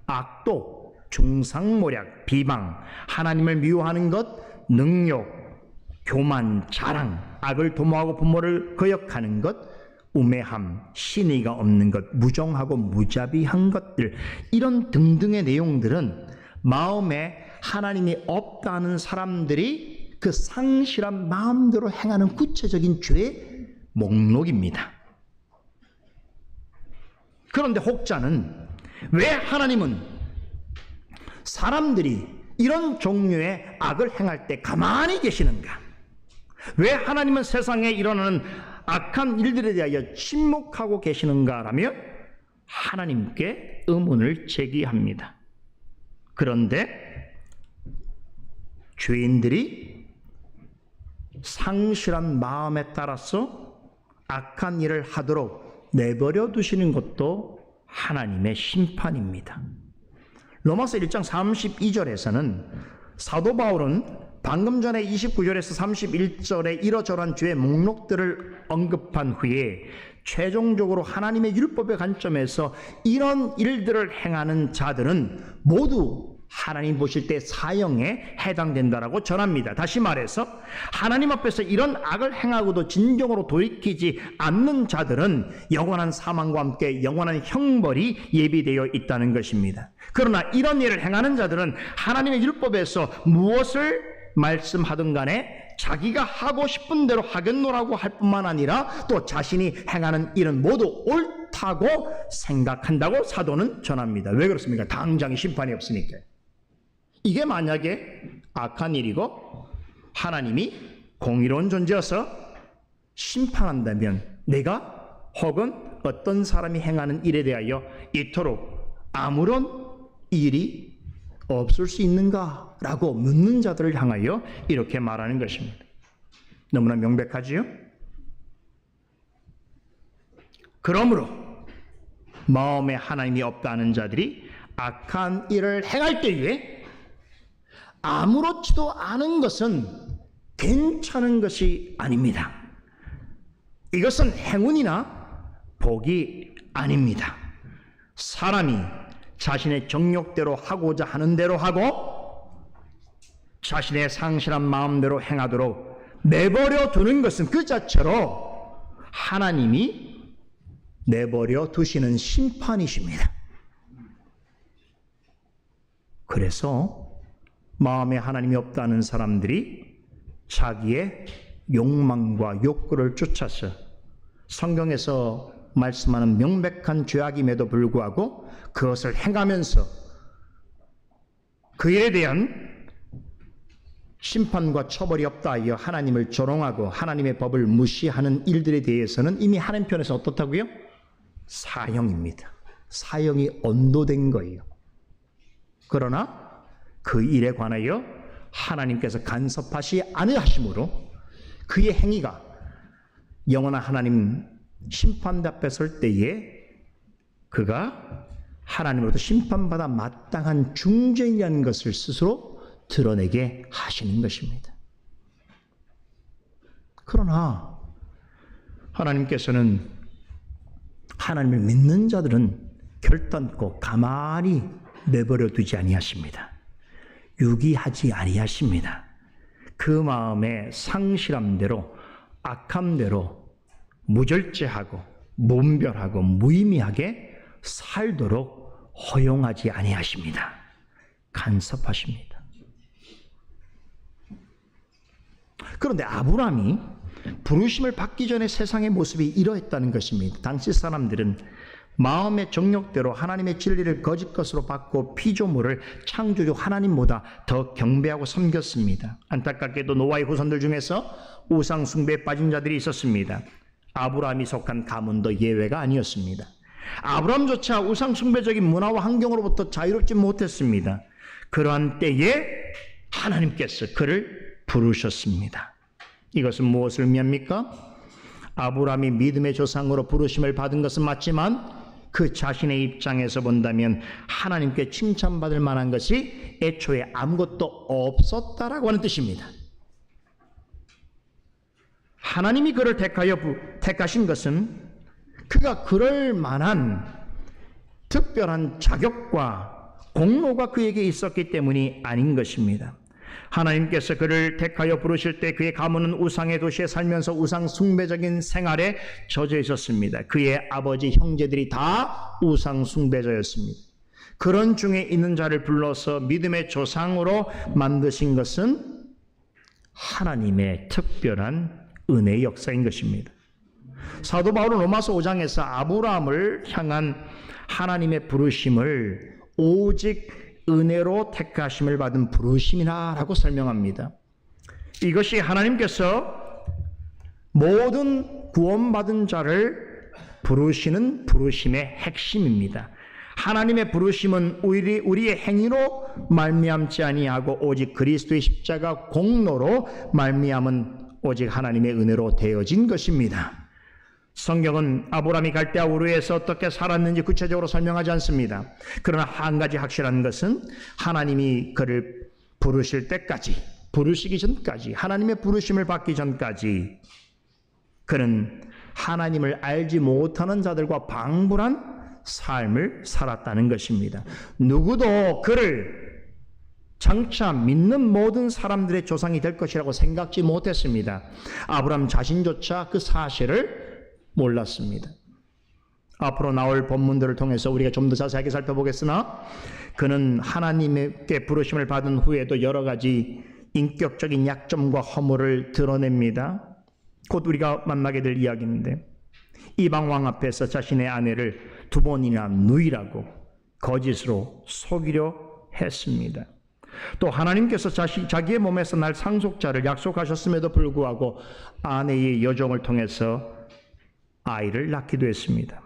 악독, 중상모략, 비방, 하나님을 미워하는 것, 능욕, 교만, 자랑, 악을 도모하고 부모를 거역하는 것, 우매함, 신의가 없는 것, 무정하고 무자비한 것들, 이런 등등의 내용들은 마음에 하나님이 없다는 사람들이 그 상실한 마음대로 행하는 구체적인 죄의 목록입니다. 그런데 혹자는 왜 하나님은 사람들이 이런 종류의 악을 행할 때 가만히 계시는가? 왜 하나님은 세상에 일어나는 악한 일들에 대하여 침묵하고 계시는가라며 하나님께 의문을 제기합니다. 그런데 죄인들이 상실한 마음에 따라서 악한 일을 하도록 내버려 두시는 것도 하나님의 심판입니다. 로마서 1장 32절에서는 사도 바울은 방금 전에 29절에서 31절에 이러저러한 죄의 목록들을 언급한 후에 최종적으로 하나님의 율법의 관점에서 이런 일들을 행하는 자들은 모두 하나님 보실 때 사형에 해당된다라고 전합니다. 다시 말해서 하나님 앞에서 이런 악을 행하고도 진정으로 돌이키지 않는 자들은 영원한 사망과 함께 영원한 형벌이 예비되어 있다는 것입니다. 그러나 이런 일을 행하는 자들은 하나님의 율법에서 무엇을 말씀하든 간에 자기가 하고 싶은 대로 하겠노라고 할 뿐만 아니라 또 자신이 행하는 일은 모두 옳다고 생각한다고 사도는 전합니다. 왜 그렇습니까? 당장의 심판이 없으니까. 이게 만약에 악한 일이고 하나님이 공의로운 존재여서 심판한다면 내가 혹은 어떤 사람이 행하는 일에 대하여 이토록 아무런 일이 없을 수 있는가라고 묻는 자들을 향하여 이렇게 말하는 것입니다. 너무나 명백하지요? 그러므로 마음에 하나님이 없다는 자들이 악한 일을 행할 때에 아무렇지도 않은 것은 괜찮은 것이 아닙니다. 이것은 행운이나 복이 아닙니다. 사람이 자신의 정욕대로 하고자 하는 대로 하고 자신의 상실한 마음대로 행하도록 내버려 두는 것은 그 자체로 하나님이 내버려 두시는 심판이십니다. 그래서 마음에 하나님이 없다는 사람들이 자기의 욕망과 욕구를 쫓아서 성경에서 말씀하는 명백한 죄악임에도 불구하고 그것을 행하면서 그 일에 대한 심판과 처벌이 없다 하여 하나님을 조롱하고 하나님의 법을 무시하는 일들에 대해서는 이미 하나님 편에서 어떻다고요? 사형입니다. 사형이 언도된 거예요. 그러나 그 일에 관하여 하나님께서 간섭하시 아니하심으로 그의 행위가 영원한 하나님 심판대 앞에 설 때에 그가 하나님으로부터 심판받아 마땅한 중재인이라는 것을 스스로 드러내게 하시는 것입니다. 그러나 하나님께서는 하나님을 믿는 자들은 결단코 가만히 내버려 두지 아니하십니다. 유기하지 아니하십니다. 그 마음의 상실함대로 악함대로 무절제하고 문별하고 무의미하게 살도록 허용하지 아니하십니다. 간섭하십니다. 그런데 아브라함이 부르심을 받기 전에 세상의 모습이 이러했다는 것입니다. 당시 사람들은 마음의 정욕대로 하나님의 진리를 거짓 것으로 받고 피조물을 창조주 하나님보다 더 경배하고 섬겼습니다. 안타깝게도 노아의 후손들 중에서 우상 숭배에 빠진 자들이 있었습니다. 아브라함이 속한 가문도 예외가 아니었습니다. 아브라함조차 우상 숭배적인 문화와 환경으로부터 자유롭지 못했습니다. 그러한 때에 하나님께서 그를 부르셨습니다. 이것은 무엇을 의미합니까? 아브라함이 믿음의 조상으로 부르심을 받은 것은 맞지만 그 자신의 입장에서 본다면 하나님께 칭찬받을 만한 것이 애초에 아무것도 없었다라고 하는 뜻입니다. 하나님이 그를 택하신 것은 그가 그럴 만한 특별한 자격과 공로가 그에게 있었기 때문이 아닌 것입니다. 하나님께서 그를 택하여 부르실 때 그의 가문은 우상의 도시에 살면서 우상 숭배적인 생활에 젖어 있었습니다. 그의 아버지 형제들이 다 우상 숭배자였습니다. 그런 중에 있는 자를 불러서 믿음의 조상으로 만드신 것은 하나님의 특별한 은혜의 역사인 것입니다. 사도 바울은 로마서 5장에서 아브라함을 향한 하나님의 부르심을 오직 은혜로 택하심을 받은 부르심이라고 설명합니다. 이것이 하나님께서 모든 구원받은 자를 부르시는 부르심의 핵심입니다. 하나님의 부르심은 우리의 행위로 말미암지 아니하고 오직 그리스도의 십자가 공로로 말미암은 오직 하나님의 은혜로 되어진 것입니다. 성경은 아브라함이 갈대아 우르에서 어떻게 살았는지 구체적으로 설명하지 않습니다. 그러나 한 가지 확실한 것은 하나님이 그를 부르실 때까지, 부르시기 전까지, 하나님의 부르심을 받기 전까지 그는 하나님을 알지 못하는 자들과 방불한 삶을 살았다는 것입니다. 누구도 그를 장차 믿는 모든 사람들의 조상이 될 것이라고 생각지 못했습니다. 아브라함 자신조차 그 사실을 몰랐습니다. 앞으로 나올 본문들을 통해서 우리가 좀 더 자세하게 살펴보겠으나 그는 하나님께 부르심을 받은 후에도 여러 가지 인격적인 약점과 허물을 드러냅니다. 곧 우리가 만나게 될 이야기인데 이방 왕 앞에서 자신의 아내를 2번이나 누이라고 거짓으로 속이려 했습니다. 또 하나님께서 자기의 몸에서 날 상속자를 약속하셨음에도 불구하고 아내의 여종을 통해서 아이를 낳기도 했습니다.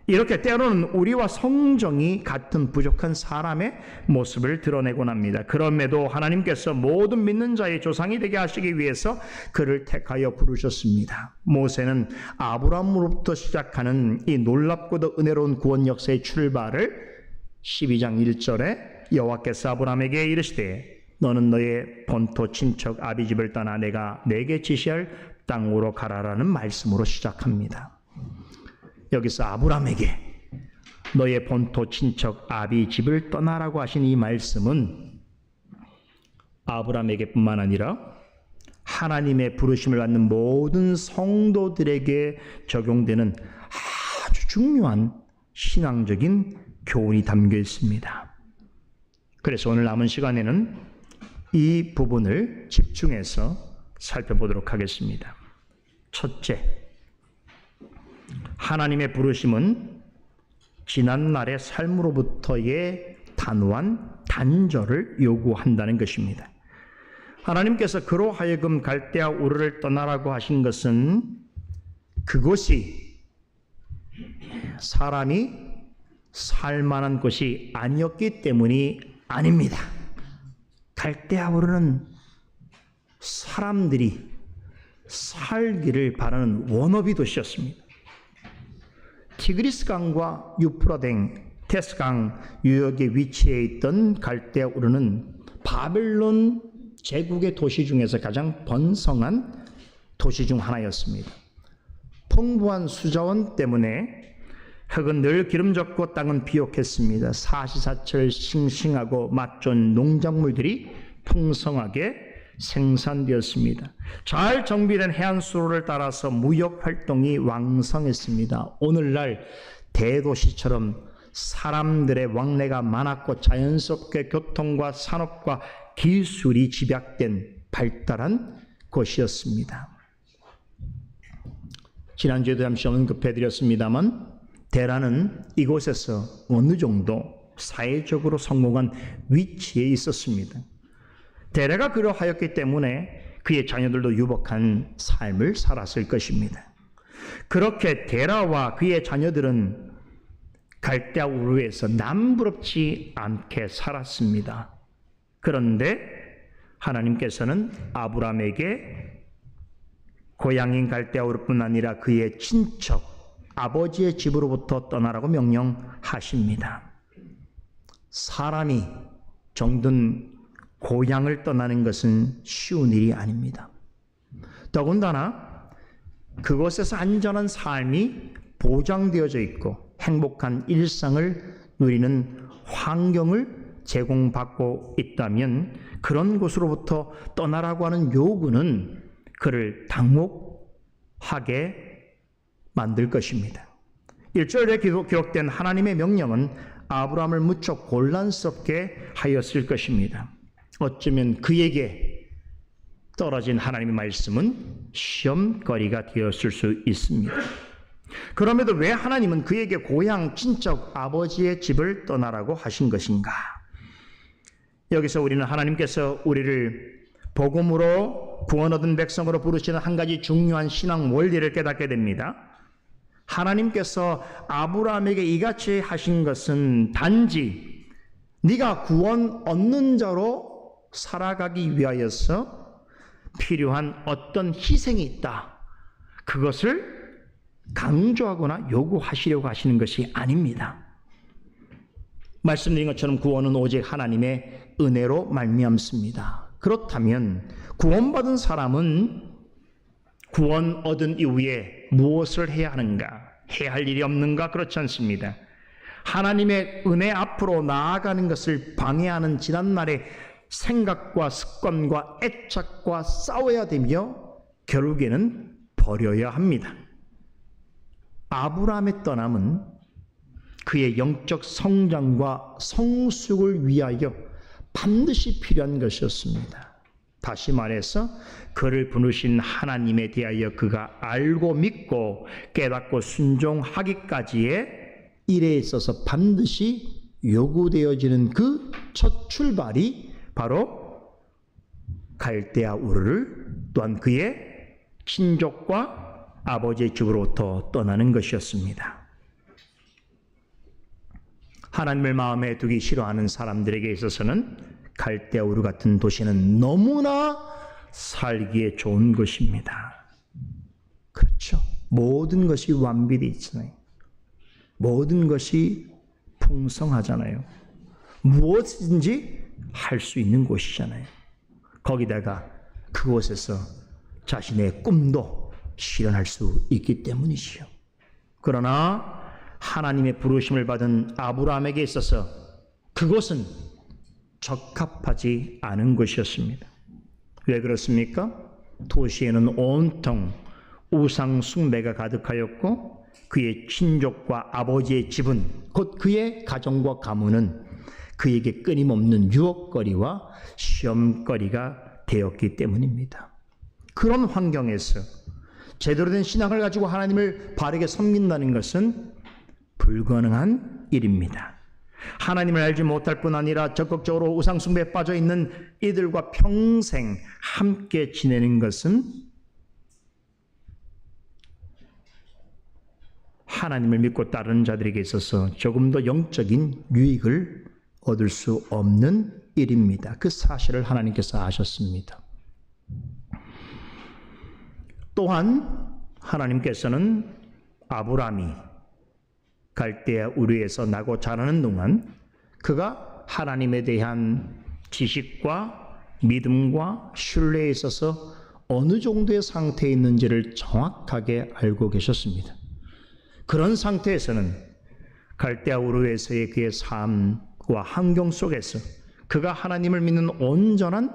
이렇게 때로는 우리와 성정이 같은 부족한 사람의 모습을 드러내곤 합니다. 그럼에도 하나님께서 모든 믿는 자의 조상이 되게 하시기 위해서 그를 택하여 부르셨습니다. 모세는 아브라함으로부터 시작하는 이 놀랍고도 은혜로운 구원 역사의 출발을 12장 1절에 여호와께서 아브라함에게 이르시되 너는 너의 본토 친척 아비집을 떠나 내가 내게 지시할 땅으로 가라라는 말씀으로 시작합니다. 여기서 아브라함에게 너의 본토 친척 아비집을 떠나라고 하신 이 말씀은 아브라함에게 뿐만 아니라 하나님의 부르심을 받는 모든 성도들에게 적용되는 아주 중요한 신앙적인 교훈이 담겨 있습니다. 그래서 오늘 남은 시간에는 이 부분을 집중해서 살펴보도록 하겠습니다. 첫째, 하나님의 부르심은 지난날의 삶으로부터의 단호한 단절을 요구한다는 것입니다. 하나님께서 그로 하여금 갈대아 우르를 떠나라고 하신 것은 그곳이 사람이 살만한 곳이 아니었기 때문이 아닙니다. 갈대아 우르는 사람들이 살기를 바라는 워너비 도시였습니다. 티그리스 강과 유프라댕, 테스강 유역에 위치해 있던 갈대아 우르는 바벨론 제국의 도시 중에서 가장 번성한 도시 중 하나였습니다. 풍부한 수자원 때문에 흙은 늘 기름졌고 땅은 비옥했습니다. 사시사철 싱싱하고 맛 좋은 농작물들이 풍성하게 생산되었습니다. 잘 정비된 해안수로를 따라서 무역 활동이 왕성했습니다. 오늘날 대도시처럼 사람들의 왕래가 많았고 자연스럽게 교통과 산업과 기술이 집약된 발달한 곳이었습니다. 지난주에도 잠시 언급해드렸습니다만 데라는 이곳에서 어느 정도 사회적으로 성공한 위치에 있었습니다. 데라가 그러하였기 때문에 그의 자녀들도 유복한 삶을 살았을 것입니다. 그렇게 데라와 그의 자녀들은 갈대아 우르에서 남부럽지 않게 살았습니다. 그런데 하나님께서는 아브라함에게 고향인 갈대아 우르뿐 아니라 그의 친척 아버지의 집으로부터 떠나라고 명령하십니다. 사람이 정든 고향을 떠나는 것은 쉬운 일이 아닙니다. 더군다나 그곳에서 안전한 삶이 보장되어져 있고 행복한 일상을 누리는 환경을 제공받고 있다면 그런 곳으로부터 떠나라고 하는 요구는 그를 당혹하게 만들 것입니다. 1절에 기록된 하나님의 명령은 아브라함을 무척 곤란스럽게 하였을 것입니다. 어쩌면 그에게 떨어진 하나님의 말씀은 시험거리가 되었을 수 있습니다. 그럼에도 왜 하나님은 그에게 고향 친척 아버지의 집을 떠나라고 하신 것인가? 여기서 우리는 하나님께서 우리를 복음으로 구원 얻은 백성으로 부르시는 한 가지 중요한 신앙 원리를 깨닫게 됩니다. 하나님께서 아브라함에게 이같이 하신 것은 단지 네가 구원 얻는 자로 살아가기 위하여서 필요한 어떤 희생이 있다. 그것을 강조하거나 요구하시려고 하시는 것이 아닙니다. 말씀드린 것처럼 구원은 오직 하나님의 은혜로 말미암습니다. 그렇다면 구원받은 사람은 구원 얻은 이후에 무엇을 해야 하는가? 해야 할 일이 없는가? 그렇지 않습니다. 하나님의 은혜 앞으로 나아가는 것을 방해하는 지난날의 생각과 습관과 애착과 싸워야 되며 결국에는 버려야 합니다. 아브라함의 떠남은 그의 영적 성장과 성숙을 위하여 반드시 필요한 것이었습니다. 다시 말해서 그를 부르신 하나님에 대하여 그가 알고 믿고 깨닫고 순종하기까지의 일에 있어서 반드시 요구되어지는 그 첫 출발이 바로 갈대아 우르를 또한 그의 친족과 아버지의 집으로부터 떠나는 것이었습니다. 하나님을 마음에 두기 싫어하는 사람들에게 있어서는 갈대아 우르 같은 도시는 너무나 살기에 좋은 곳입니다. 그렇죠. 모든 것이 완비되어 있잖아요. 모든 것이 풍성하잖아요. 무엇인지 할 수 있는 곳이잖아요. 거기다가 그곳에서 자신의 꿈도 실현할 수 있기 때문이지요. 그러나 하나님의 부르심을 받은 아브라함에게 있어서 그곳은 적합하지 않은 곳이었습니다. 왜 그렇습니까? 도시에는 온통 우상 숭배가 가득하였고 그의 친족과 아버지의 집은 곧 그의 가정과 가문은 그에게 끊임없는 유혹거리와 시험거리가 되었기 때문입니다. 그런 환경에서 제대로 된 신앙을 가지고 하나님을 바르게 섬긴다는 것은 불가능한 일입니다. 하나님을 알지 못할 뿐 아니라 적극적으로 우상숭배에 빠져 있는 이들과 평생 함께 지내는 것은 하나님을 믿고 따르는 자들에게 있어서 조금 더 영적인 유익을 얻을 수 없는 일입니다. 그 사실을 하나님께서 아셨습니다. 또한 하나님께서는 아브라함이 갈대아 우르에서 나고 자라는 동안 그가 하나님에 대한 지식과 믿음과 신뢰에 있어서 어느 정도의 상태에 있는지를 정확하게 알고 계셨습니다. 그런 상태에서는 갈대아 우르에서의 그의 삶과 환경 속에서 그가 하나님을 믿는 온전한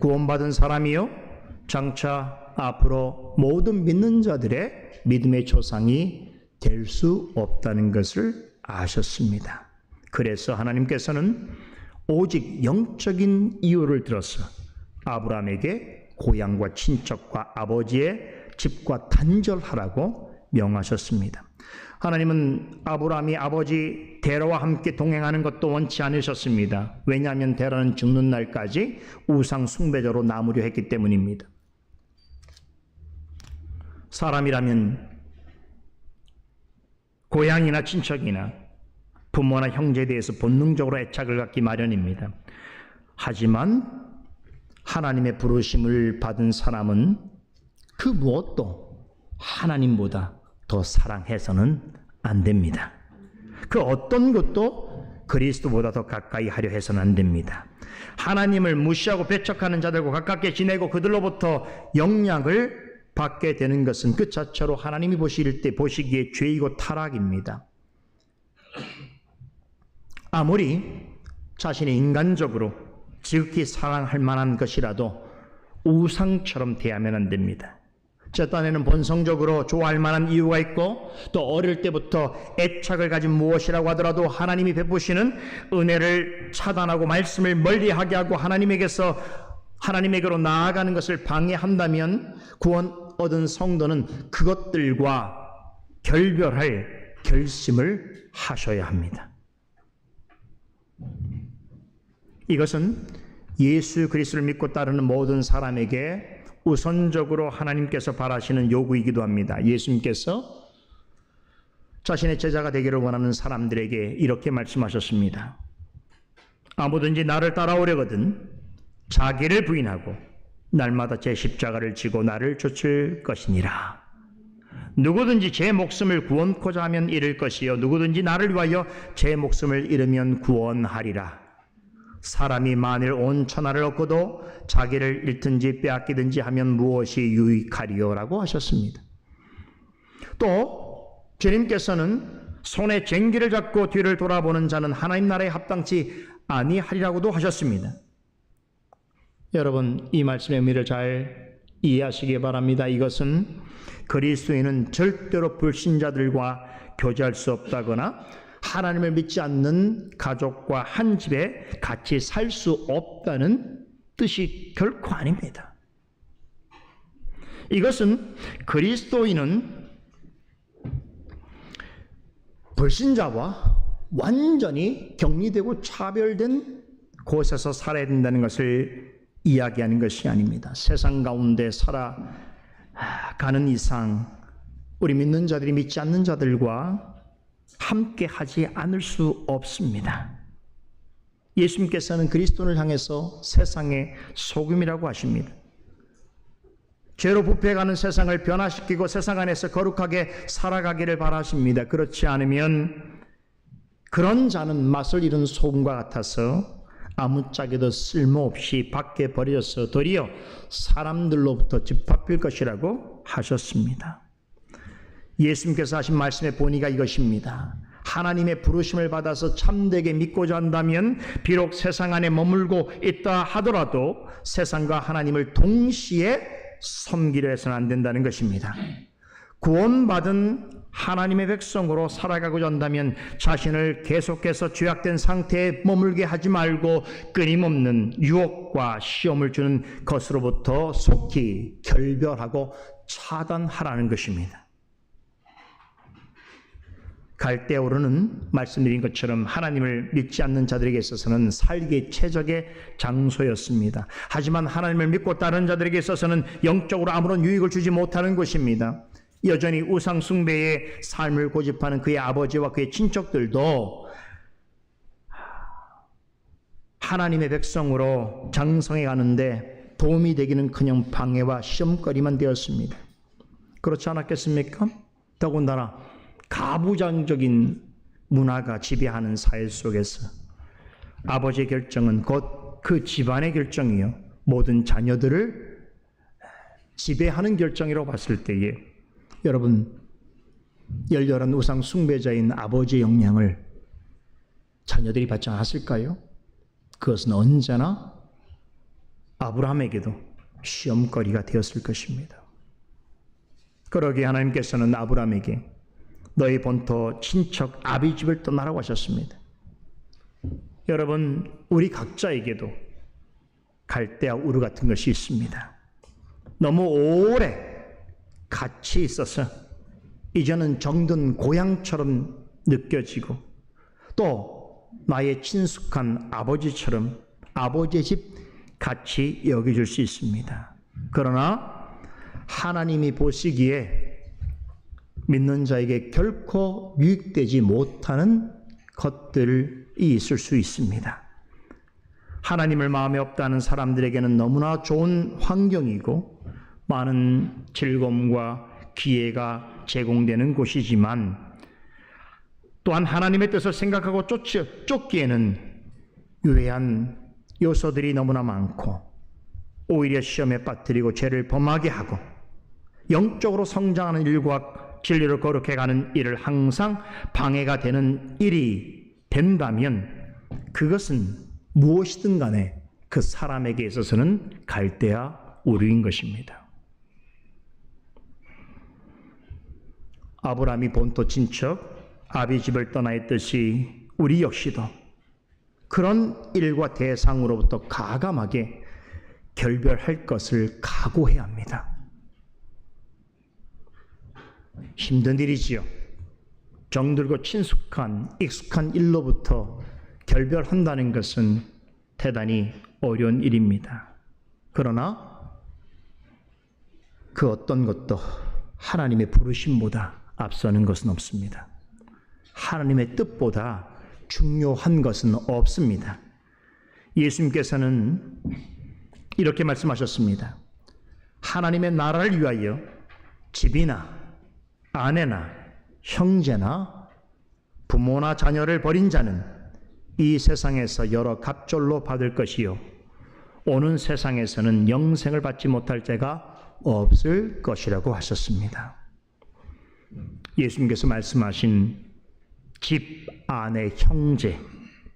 구원받은 사람이요 장차 앞으로 모든 믿는 자들의 믿음의 조상이 될 수 없다는 것을 아셨습니다. 그래서 하나님께서는 오직 영적인 이유를 들어서 아브라함에게 고향과 친척과 아버지의 집과 단절하라고 명하셨습니다. 하나님은 아브라함이 아버지 데라와 함께 동행하는 것도 원치 않으셨습니다. 왜냐하면 데라는 죽는 날까지 우상 숭배자로 남으려 했기 때문입니다. 사람이라면 고향이나 친척이나 부모나 형제에 대해서 본능적으로 애착을 갖기 마련입니다. 하지만 하나님의 부르심을 받은 사람은 그 무엇도 하나님보다 더 사랑해서는 안 됩니다. 그 어떤 것도 그리스도보다 더 가까이 하려 해서는 안 됩니다. 하나님을 무시하고 배척하는 자들과 가깝게 지내고 그들로부터 영향을 받게 되는 것은 그 자체로 하나님이 보시기에 죄이고 타락입니다. 아무리 자신이 인간적으로 지극히 사랑할 만한 것이라도 우상처럼 대하면 안 됩니다. 제 딴에는 본성적으로 좋아할 만한 이유가 있고 또 어릴 때부터 애착을 가진 무엇이라고 하더라도 하나님이 베푸시는 은혜를 차단하고 말씀을 멀리하게 하고 하나님에게로 나아가는 것을 방해한다면 구원 얻은 성도는 그것들과 결별할 결심을 하셔야 합니다. 이것은 예수 그리스도를 믿고 따르는 모든 사람에게 우선적으로 하나님께서 바라시는 요구이기도 합니다. 예수님께서 자신의 제자가 되기를 원하는 사람들에게 이렇게 말씀하셨습니다. 아무든지 나를 따라오려거든 자기를 부인하고 날마다 제 십자가를 지고 나를 쫓을 것이니라. 누구든지 제 목숨을 구원코자 하면 잃을 것이요 누구든지 나를 위하여 제 목숨을 잃으면 구원하리라. 사람이 만일 온 천하를 얻고도 자기를 잃든지 빼앗기든지 하면 무엇이 유익하리요? 라고 하셨습니다. 또 주님께서는 손에 쟁기를 잡고 뒤를 돌아보는 자는 하나님 나라에 합당치 아니하리라고도 하셨습니다. 여러분, 이 말씀의 의미를 잘 이해하시기 바랍니다. 이것은 그리스도인은 절대로 불신자들과 교제할 수 없다거나 하나님을 믿지 않는 가족과 한 집에 같이 살 수 없다는 뜻이 결코 아닙니다. 이것은 그리스도인은 불신자와 완전히 격리되고 차별된 곳에서 살아야 된다는 것을 이야기하는 것이 아닙니다. 세상 가운데 살아가는 이상 우리 믿는 자들이 믿지 않는 자들과 함께 하지 않을 수 없습니다. 예수님께서는 그리스도를 향해서 세상의 소금이라고 하십니다. 죄로 부패해가는 세상을 변화시키고 세상 안에서 거룩하게 살아가기를 바라십니다. 그렇지 않으면 그런 자는 맛을 잃은 소금과 같아서 아무짝에도 쓸모없이 밖에 버려져서 도리어 사람들로부터 짓밟힐 것이라고 하셨습니다. 예수님께서 하신 말씀의 본의가 이것입니다. 하나님의 부르심을 받아서 참되게 믿고자 한다면 비록 세상 안에 머물고 있다 하더라도 세상과 하나님을 동시에 섬기려 해서는 안 된다는 것입니다. 구원받은 하나님의 백성으로 살아가고자 한다면 자신을 계속해서 죄악된 상태에 머물게 하지 말고 끊임없는 유혹과 시험을 주는 것으로부터 속히 결별하고 차단하라는 것입니다. 갈대아 우르는 말씀드린 것처럼 하나님을 믿지 않는 자들에게 있어서는 살기 최적의 장소였습니다. 하지만 하나님을 믿고 따르는 자들에게 있어서는 영적으로 아무런 유익을 주지 못하는 곳입니다. 여전히 우상 숭배의 삶을 고집하는 그의 아버지와 그의 친척들도 하나님의 백성으로 장성해 가는데 도움이 되기는커녕 방해와 시험거리만 되었습니다. 그렇지 않았겠습니까? 더군다나 가부장적인 문화가 지배하는 사회 속에서 아버지의 결정은 곧 그 집안의 결정이요, 모든 자녀들을 지배하는 결정이라고 봤을 때에 여러분, 열렬한 우상 숭배자인 아버지의 영향을 자녀들이 받지 않았을까요? 그것은 언제나 아브라함에게도 시험거리가 되었을 것입니다. 그러기에 하나님께서는 아브라함에게 너희 본토 친척 아비집을 떠나라고 하셨습니다. 여러분, 우리 각자에게도 갈대아 우르 같은 것이 있습니다. 너무 오래 같이 있어서 이제는 정든 고향처럼 느껴지고 또 나의 친숙한 아버지처럼 아버지의 집 같이 여겨줄 수 있습니다. 그러나 하나님이 보시기에 믿는 자에게 결코 유익되지 못하는 것들이 있을 수 있습니다. 하나님을 마음에 없다는 사람들에게는 너무나 좋은 환경이고 많은 즐거움과 기회가 제공되는 곳이지만 또한 하나님의 뜻을 생각하고 쫓기에는 유해한 요소들이 너무나 많고 오히려 시험에 빠뜨리고 죄를 범하게 하고 영적으로 성장하는 일과 진리를 거룩해가는 일을 항상 방해가 되는 일이 된다면 그것은 무엇이든 간에 그 사람에게 있어서는 갈대아 우르인 것입니다. 아브라함이 본토 친척 아비집을 떠나 있듯이 우리 역시도 그런 일과 대상으로부터 가감하게 결별할 것을 각오해야 합니다. 힘든 일이지요. 정들고 친숙한 익숙한 일로부터 결별한다는 것은 대단히 어려운 일입니다. 그러나 그 어떤 것도 하나님의 부르심보다 앞서는 것은 없습니다. 하나님의 뜻보다 중요한 것은 없습니다. 예수님께서는 이렇게 말씀하셨습니다. 하나님의 나라를 위하여 집이나 아내나 형제나 부모나 자녀를 버린 자는 이 세상에서 여러 갑절로 받을 것이요 오는 세상에서는 영생을 받지 못할 자가 없을 것이라고 하셨습니다. 예수님께서 말씀하신 집, 아내, 형제,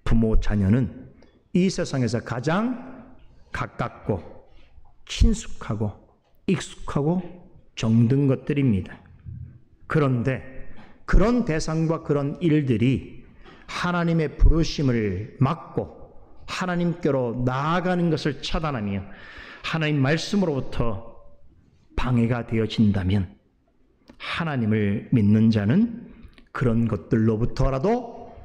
부모, 자녀는 이 세상에서 가장 가깝고 친숙하고 익숙하고 정든 것들입니다. 그런데 그런 대상과 그런 일들이 하나님의 부르심을 막고 하나님께로 나아가는 것을 차단하며 하나님 말씀으로부터 방해가 되어진다면 하나님을 믿는 자는 그런 것들로부터라도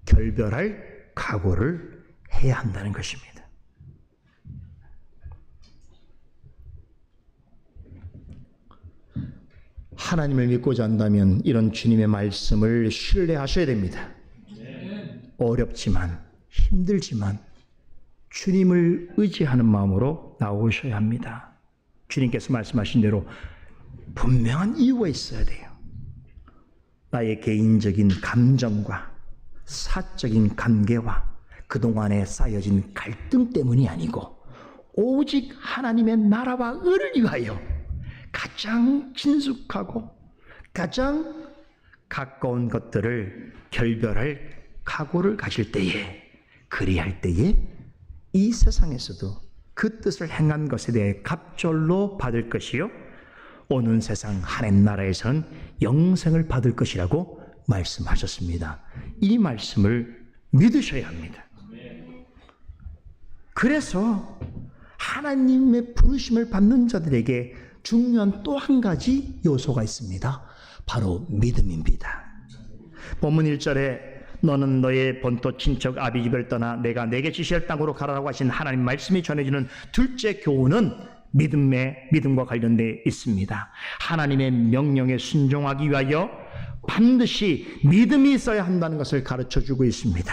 결별할 각오를 해야 한다는 것입니다. 하나님을 믿고자 한다면 이런 주님의 말씀을 신뢰하셔야 됩니다. 어렵지만 힘들지만 주님을 의지하는 마음으로 나오셔야 합니다. 주님께서 말씀하신 대로 분명한 이유가 있어야 돼요. 나의 개인적인 감정과 사적인 관계와 그동안에 쌓여진 갈등 때문이 아니고 오직 하나님의 나라와 의를 위하여 가장 친숙하고 가장 가까운 것들을 결별할 각오를 가질 때에 그리할 때에 이 세상에서도 그 뜻을 행한 것에 대해 갑절로 받을 것이요 오는 세상 하나님 나라에선 영생을 받을 것이라고 말씀하셨습니다. 이 말씀을 믿으셔야 합니다. 그래서 하나님의 부르심을 받는 자들에게 중요한 또 한 가지 요소가 있습니다. 바로 믿음입니다. 본문 1절에 너는 너의 본토 친척 아비집을 떠나 내가 내게 지시할 땅으로 가라라고 하신 하나님 말씀이 전해주는 둘째 교훈은 믿음과 관련되어 있습니다. 하나님의 명령에 순종하기 위하여 반드시 믿음이 있어야 한다는 것을 가르쳐주고 있습니다.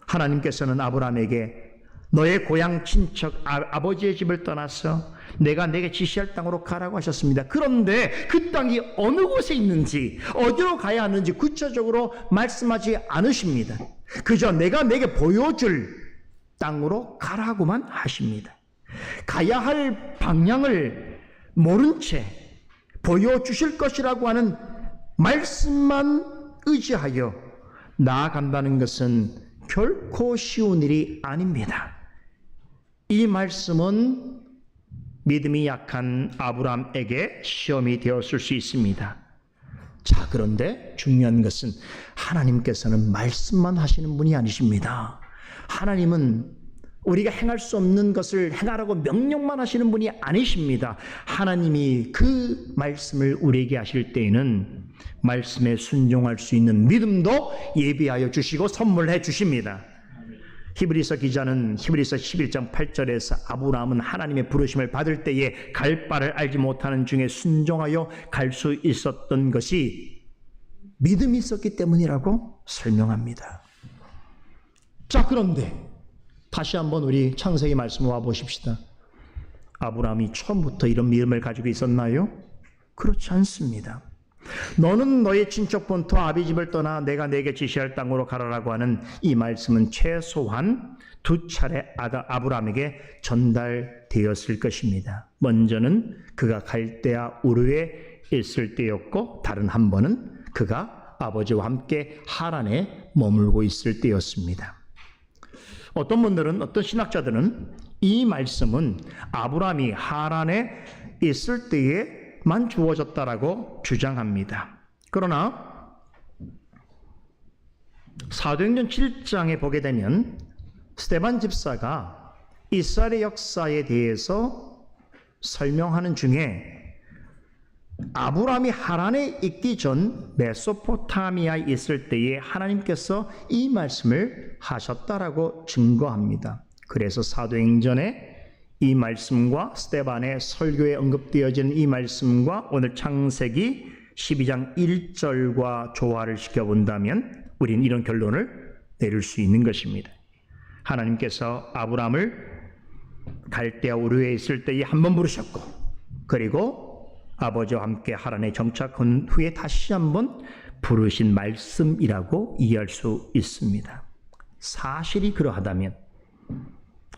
하나님께서는 아브라함에게 너의 고향 친척 아버지의 집을 떠나서 내가 내게 지시할 땅으로 가라고 하셨습니다. 그런데 그 땅이 어느 곳에 있는지 어디로 가야 하는지 구체적으로 말씀하지 않으십니다. 그저 내가 내게 보여줄 땅으로 가라고만 하십니다. 가야 할 방향을 모른 채 보여주실 것이라고 하는 말씀만 의지하여 나아간다는 것은 결코 쉬운 일이 아닙니다. 이 말씀은 믿음이 약한 아브라함에게 시험이 되었을 수 있습니다. 자, 그런데 중요한 것은 하나님께서는 말씀만 하시는 분이 아니십니다. 하나님은 우리가 행할 수 없는 것을 행하라고 명령만 하시는 분이 아니십니다. 하나님이 그 말씀을 우리에게 하실 때에는 말씀에 순종할 수 있는 믿음도 예비하여 주시고 선물해 주십니다. 히브리서 기자는 히브리서 11장 8절에서 아브라함은 하나님의 부르심을 받을 때에 갈 바를 알지 못하는 중에 순종하여 갈 수 있었던 것이 믿음이 있었기 때문이라고 설명합니다. 자, 그런데 다시 한번 우리 창세기 말씀 와 보십시다. 아브라함이 처음부터 이런 믿음을 가지고 있었나요? 그렇지 않습니다. 너는 너의 친척 본토 아비집을 떠나 내가 내게 지시할 땅으로 가라라고 하는 이 말씀은 최소한 두 차례 아브라함에게 전달되었을 것입니다. 먼저는 그가 갈대아 우르에 있을 때였고, 다른 한 번은 그가 아버지와 함께 하란에 머물고 있을 때였습니다. 어떤 분들은, 어떤 신학자들은 이 말씀은 아브라함이 하란에 있을 때에만 주어졌다라고 주장합니다. 그러나 사도행전 7장에 보게 되면 스데반 집사가 이스라엘의 역사에 대해서 설명하는 중에 아브라함이 하란에 있기 전 메소포타미아에 있을 때에 하나님께서 이 말씀을 하셨다라고 증거합니다. 그래서 사도행전에 이 말씀과 스데반의 설교에 언급되어지는 이 말씀과 오늘 창세기 12장 1절과 조화를 시켜본다면 우리는 이런 결론을 내릴 수 있는 것입니다. 하나님께서 아브라함을 갈대아 우르에 있을 때에 한 번 부르셨고, 그리고 아버지와 함께 하란에 정착한 후에 다시 한번 부르신 말씀이라고 이해할 수 있습니다. 사실이 그러하다면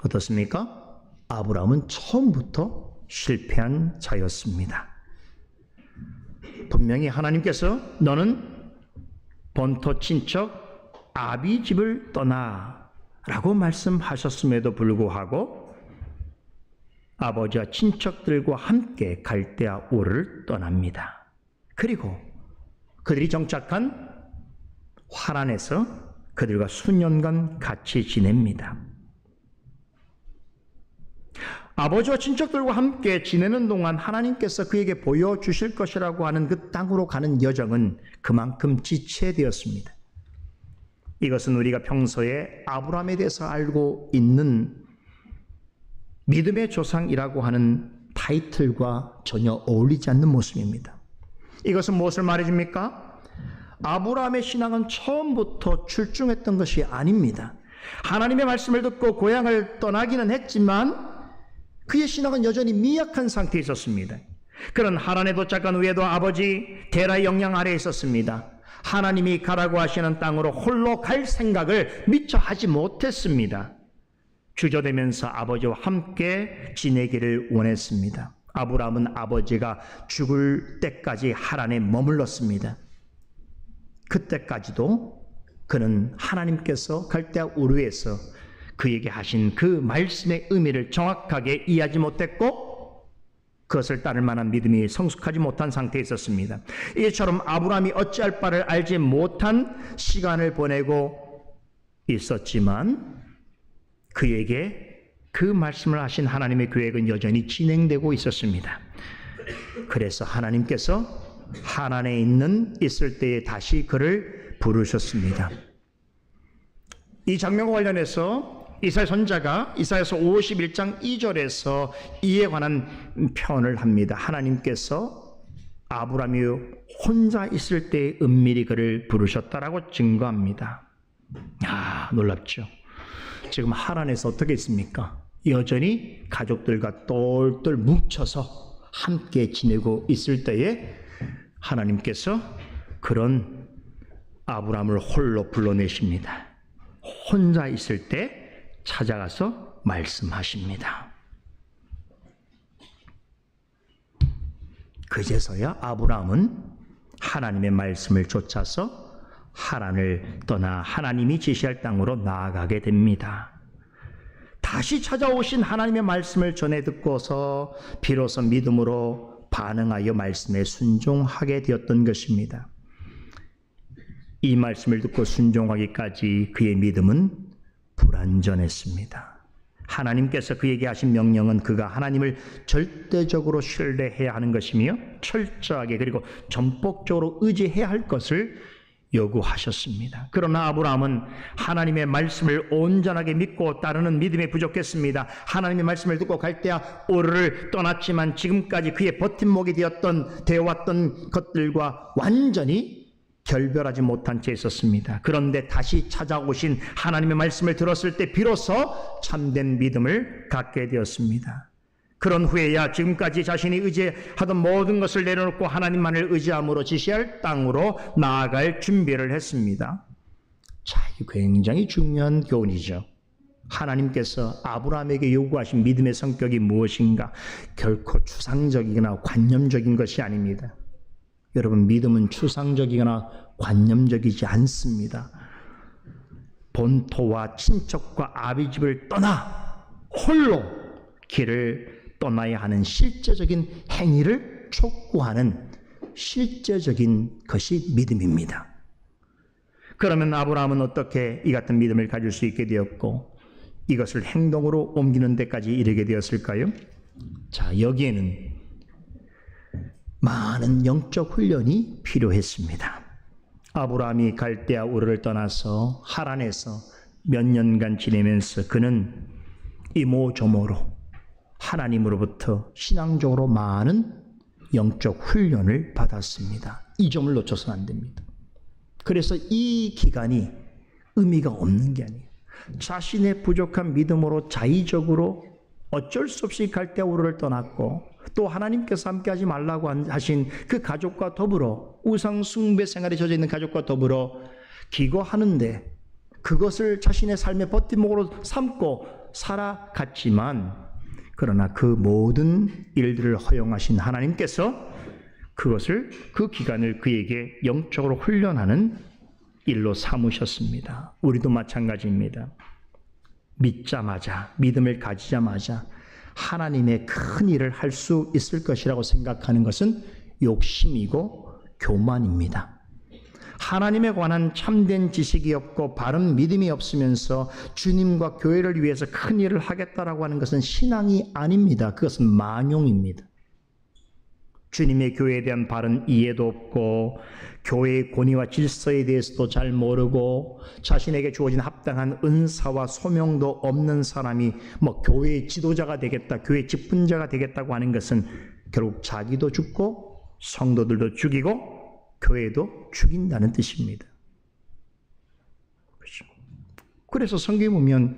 어떻습니까? 아브라함은 처음부터 실패한 자였습니다. 분명히 하나님께서 너는 본토 친척 아비 집을 떠나 라고 말씀하셨음에도 불구하고 아버지와 친척들과 함께 갈대아 우르를 떠납니다. 그리고 그들이 정착한 하란에서 그들과 수년간 같이 지냅니다. 아버지와 친척들과 함께 지내는 동안 하나님께서 그에게 보여주실 것이라고 하는 그 땅으로 가는 여정은 그만큼 지체되었습니다. 이것은 우리가 평소에 아브라함에 대해서 알고 있는 믿음의 조상이라고 하는 타이틀과 전혀 어울리지 않는 모습입니다. 이것은 무엇을 말해줍니까? 아브라함의 신앙은 처음부터 출중했던 것이 아닙니다. 하나님의 말씀을 듣고 고향을 떠나기는 했지만 그의 신앙은 여전히 미약한 상태에 있었습니다. 그런 하란에 도착한 후에도 아버지 데라의 영향 아래에 있었습니다. 하나님이 가라고 하시는 땅으로 홀로 갈 생각을 미처 하지 못했습니다. 주저되면서 아버지와 함께 지내기를 원했습니다. 아브라함은 아버지가 죽을 때까지 하란에 머물렀습니다. 그때까지도 그는 하나님께서 갈대아 우르에서 그에게 하신 그 말씀의 의미를 정확하게 이해하지 못했고 그것을 따를 만한 믿음이 성숙하지 못한 상태에 있었습니다. 이처럼 아브라함이 어찌할 바를 알지 못한 시간을 보내고 있었지만 그에게 그 말씀을 하신 하나님의 계획은 여전히 진행되고 있었습니다. 그래서 하나님께서 하란에 있을 때에 다시 그를 부르셨습니다. 이 장면과 관련해서 이사야 선자가 이사야서 51장 2절에서 이에 관한 표현을 합니다. 하나님께서 아브라함이 혼자 있을 때 은밀히 그를 부르셨다라고 증거합니다. 놀랍죠. 지금 하란에서 어떻게 있습니까? 여전히 가족들과 똘똘 뭉쳐서 함께 지내고 있을 때에 하나님께서 그런 아브라함을 홀로 불러내십니다. 혼자 있을 때 찾아가서 말씀하십니다. 그제서야 아브라함은 하나님의 말씀을 쫓아서 하란을 떠나 하나님이 지시할 땅으로 나아가게 됩니다. 다시 찾아오신 하나님의 말씀을 전해 듣고서 비로소 믿음으로 반응하여 말씀에 순종하게 되었던 것입니다. 이 말씀을 듣고 순종하기까지 그의 믿음은 불완전했습니다. 하나님께서 그에게 하신 명령은 그가 하나님을 절대적으로 신뢰해야 하는 것이며 철저하게 그리고 전폭적으로 의지해야 할 것을 요구하셨습니다. 그러나 아브라함은 하나님의 말씀을 온전하게 믿고 따르는 믿음에 부족했습니다. 하나님의 말씀을 듣고 갈대아 우르를 떠났지만 지금까지 그의 버팀목이 되어왔던 것들과 완전히 결별하지 못한 채 있었습니다. 그런데 다시 찾아오신 하나님의 말씀을 들었을 때 비로소 참된 믿음을 갖게 되었습니다. 그런 후에야 지금까지 자신이 의지하던 모든 것을 내려놓고 하나님만을 의지함으로 지시할 땅으로 나아갈 준비를 했습니다. 자, 이게 굉장히 중요한 교훈이죠. 하나님께서 아브라함에게 요구하신 믿음의 성격이 무엇인가? 결코 추상적이거나 관념적인 것이 아닙니다. 여러분, 믿음은 추상적이거나 관념적이지 않습니다. 본토와 친척과 아비집을 떠나 홀로 길을 떠나야 하는 실제적인 행위를 촉구하는 실제적인 것이 믿음입니다. 그러면 아브라함은 어떻게 이 같은 믿음을 가질 수 있게 되었고 이것을 행동으로 옮기는 데까지 이르게 되었을까요? 자, 여기에는 많은 영적 훈련이 필요했습니다. 아브라함이 갈대아 우르를 떠나서 하란에서 몇 년간 지내면서 그는 이모저모로 하나님으로부터 신앙적으로 많은 영적 훈련을 받았습니다. 이 점을 놓쳐서는 안 됩니다. 그래서 이 기간이 의미가 없는 게 아니에요. 자신의 부족한 믿음으로 자의적으로 어쩔 수 없이 갈대아 우르를 떠났고 또 하나님께서 함께하지 말라고 하신 그 가족과 더불어 우상 숭배 생활에 젖어 있는 가족과 더불어 기거하는데 그것을 자신의 삶의 버팀목으로 삼고 살아갔지만 그러나 그 모든 일들을 허용하신 하나님께서 그것을 그 기간을 그에게 영적으로 훈련하는 일로 삼으셨습니다. 우리도 마찬가지입니다. 믿자마자 믿음을 가지자마자 하나님의 큰 일을 할 수 있을 것이라고 생각하는 것은 욕심이고 교만입니다. 하나님에 관한 참된 지식이 없고 바른 믿음이 없으면서 주님과 교회를 위해서 큰 일을 하겠다라고 하는 것은 신앙이 아닙니다. 그것은 만용입니다. 주님의 교회에 대한 바른 이해도 없고 교회의 권위와 질서에 대해서도 잘 모르고 자신에게 주어진 합당한 은사와 소명도 없는 사람이 교회의 지도자가 되겠다, 교회 직분자가 되겠다고 하는 것은 결국 자기도 죽고 성도들도 죽이고 교회도 죽인다는 뜻입니다. 그렇죠? 그래서 성경에 보면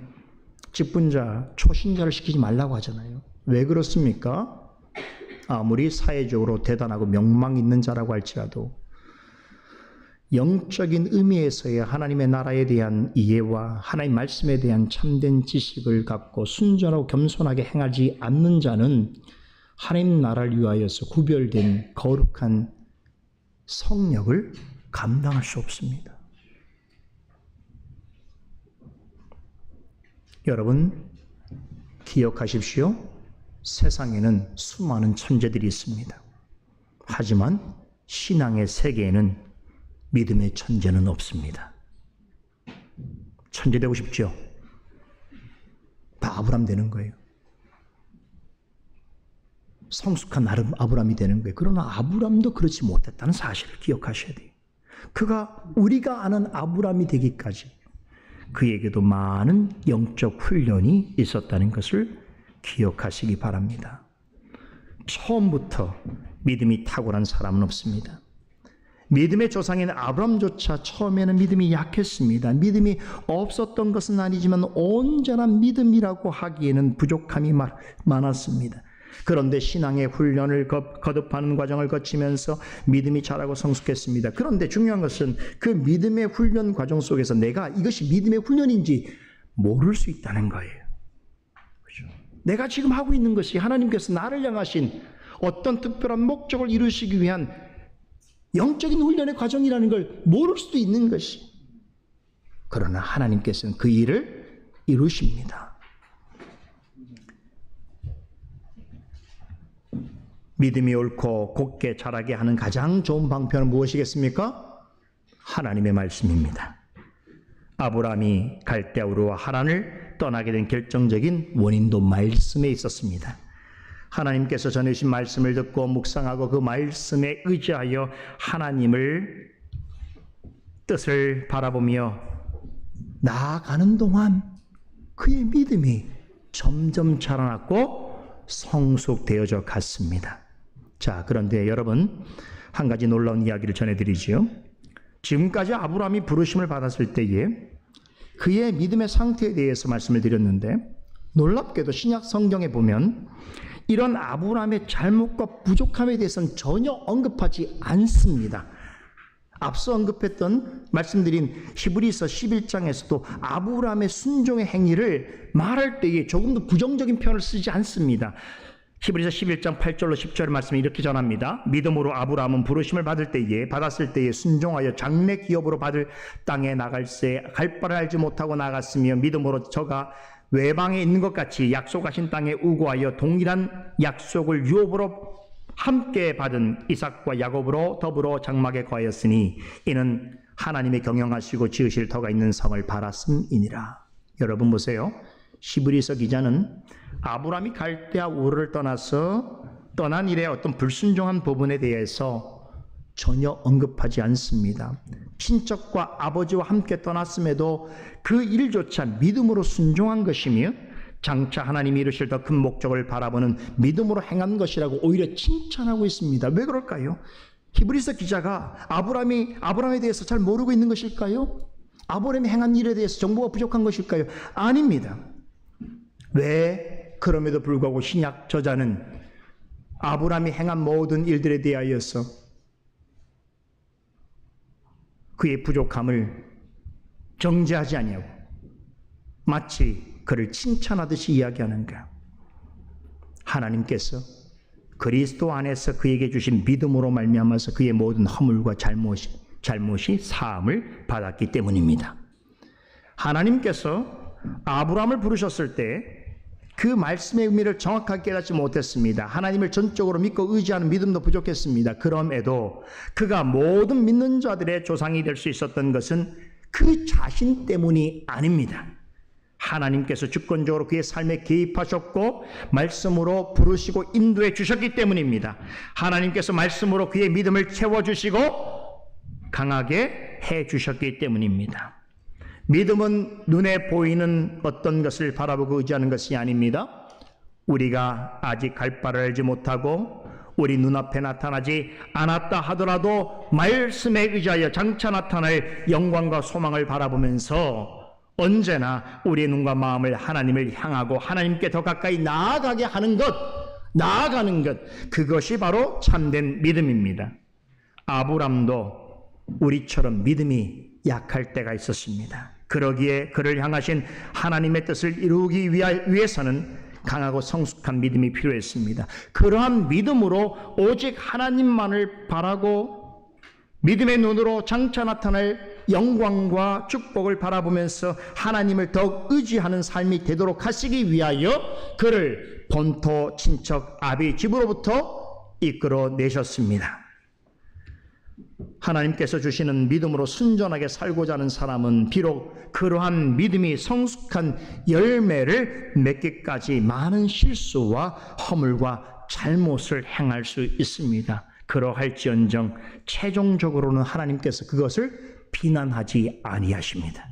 직분자, 초신자를 시키지 말라고 하잖아요. 왜 그렇습니까? 아무리 사회적으로 대단하고 명망 있는 자라고 할지라도 영적인 의미에서의 하나님의 나라에 대한 이해와 하나님 말씀에 대한 참된 지식을 갖고 순전하고 겸손하게 행하지 않는 자는 하나님 나라를 위하여서 구별된 거룩한 성역을 감당할 수 없습니다. 여러분 기억하십시오. 세상에는 수많은 천재들이 있습니다. 하지만 신앙의 세계에는 믿음의 천재는 없습니다. 천재 되고 싶죠? 다 아브라함 되는 거예요. 성숙한 아브람이 되는 거예요. 그러나 아브람도 그렇지 못했다는 사실을 기억하셔야 돼요. 그가 우리가 아는 아브람이 되기까지 그에게도 많은 영적 훈련이 있었다는 것을 기억하시기 바랍니다. 처음부터 믿음이 탁월한 사람은 없습니다. 믿음의 조상인 아브람조차 처음에는 믿음이 약했습니다. 믿음이 없었던 것은 아니지만 온전한 믿음이라고 하기에는 부족함이 많았습니다. 그런데 신앙의 훈련을 거듭하는 과정을 거치면서 믿음이 자라고 성숙했습니다. 그런데 중요한 것은 그 믿음의 훈련 과정 속에서 내가 이것이 믿음의 훈련인지 모를 수 있다는 거예요. 그렇죠? 내가 지금 하고 있는 것이 하나님께서 나를 향하신 어떤 특별한 목적을 이루시기 위한 영적인 훈련의 과정이라는 걸 모를 수도 있는 것이. 그러나 하나님께서는 그 일을 이루십니다. 믿음이 옳고 곧게 자라게 하는 가장 좋은 방편은 무엇이겠습니까? 하나님의 말씀입니다. 아브라함이 갈대아우르와 하란을 떠나게 된 결정적인 원인도 말씀에 있었습니다. 하나님께서 전해주신 말씀을 듣고 묵상하고 그 말씀에 의지하여 하나님을 뜻을 바라보며 나아가는 동안 그의 믿음이 점점 자라났고 성숙되어져 갔습니다. 자, 그런데 여러분, 한 가지 놀라운 이야기를 전해드리지요. 지금까지 아브라함이 부르심을 받았을 때에 그의 믿음의 상태에 대해서 말씀을 드렸는데, 놀랍게도 신약 성경에 보면 이런 아브라함의 잘못과 부족함에 대해서는 전혀 언급하지 않습니다. 앞서 언급했던 말씀드린 히브리서 11장에서도 아브라함의 순종의 행위를 말할 때에 조금도 부정적인 표현을 쓰지 않습니다. 히브리서 11장 8절로 10절의 말씀이 이렇게 전합니다. 믿음으로 아브라함은 부르심을 받았을 때에 순종하여 장래 기업으로 받을 땅에 나갈새 갈 바를 알지 못하고 나갔으며 믿음으로 저가 외방에 있는 것 같이 약속하신 땅에 우고하여 동일한 약속을 유업으로 함께 받은 이삭과 야곱으로 더불어 장막에 거하였으니 이는 하나님의 경영하시고 지으실 터가 있는 성을 바랐음이니라. 여러분 보세요. 히브리서 기자는 아브라함이 갈대아 우르를 떠난 일의 어떤 불순종한 부분에 대해서 전혀 언급하지 않습니다. 친척과 아버지와 함께 떠났음에도 그 일조차 믿음으로 순종한 것이며 장차 하나님이 이루실 더 큰 목적을 바라보는 믿음으로 행한 것이라고 오히려 칭찬하고 있습니다. 왜 그럴까요? 히브리서 기자가 아브라함에 대해서 잘 모르고 있는 것일까요? 아브라함이 행한 일에 대해서 정보가 부족한 것일까요? 아닙니다. 왜 그럼에도 불구하고 신약 저자는 아브라함이 행한 모든 일들에 대하여서 그의 부족함을 정죄하지 아니하고 마치 그를 칭찬하듯이 이야기하는가? 하나님께서 그리스도 안에서 그에게 주신 믿음으로 말미암아서 그의 모든 허물과 잘못이 사함을 받았기 때문입니다. 하나님께서 아브라함을 부르셨을 때 그 말씀의 의미를 정확하게 깨닫지 못했습니다. 하나님을 전적으로 믿고 의지하는 믿음도 부족했습니다. 그럼에도 그가 모든 믿는 자들의 조상이 될 수 있었던 것은 그 자신 때문이 아닙니다. 하나님께서 주권적으로 그의 삶에 개입하셨고 말씀으로 부르시고 인도해 주셨기 때문입니다. 하나님께서 말씀으로 그의 믿음을 채워주시고 강하게 해주셨기 때문입니다. 믿음은 눈에 보이는 어떤 것을 바라보고 의지하는 것이 아닙니다. 우리가 아직 갈 바를 알지 못하고 우리 눈앞에 나타나지 않았다 하더라도 말씀에 의지하여 장차 나타날 영광과 소망을 바라보면서 언제나 우리의 눈과 마음을 하나님을 향하고 하나님께 더 가까이 나아가는 것, 그것이 바로 참된 믿음입니다. 아브람도 우리처럼 믿음이 약할 때가 있었습니다. 그러기에 그를 향하신 하나님의 뜻을 이루기 위해서는 강하고 성숙한 믿음이 필요했습니다. 그러한 믿음으로 오직 하나님만을 바라고 믿음의 눈으로 장차 나타날 영광과 축복을 바라보면서 하나님을 더욱 의지하는 삶이 되도록 하시기 위하여 그를 본토 친척 아비 집으로부터 이끌어내셨습니다. 하나님께서 주시는 믿음으로 순전하게 살고자 하는 사람은 비록 그러한 믿음이 성숙한 열매를 맺기까지 많은 실수와 허물과 잘못을 행할 수 있습니다. 그러할지언정 최종적으로는 하나님께서 그것을 비난하지 아니하십니다.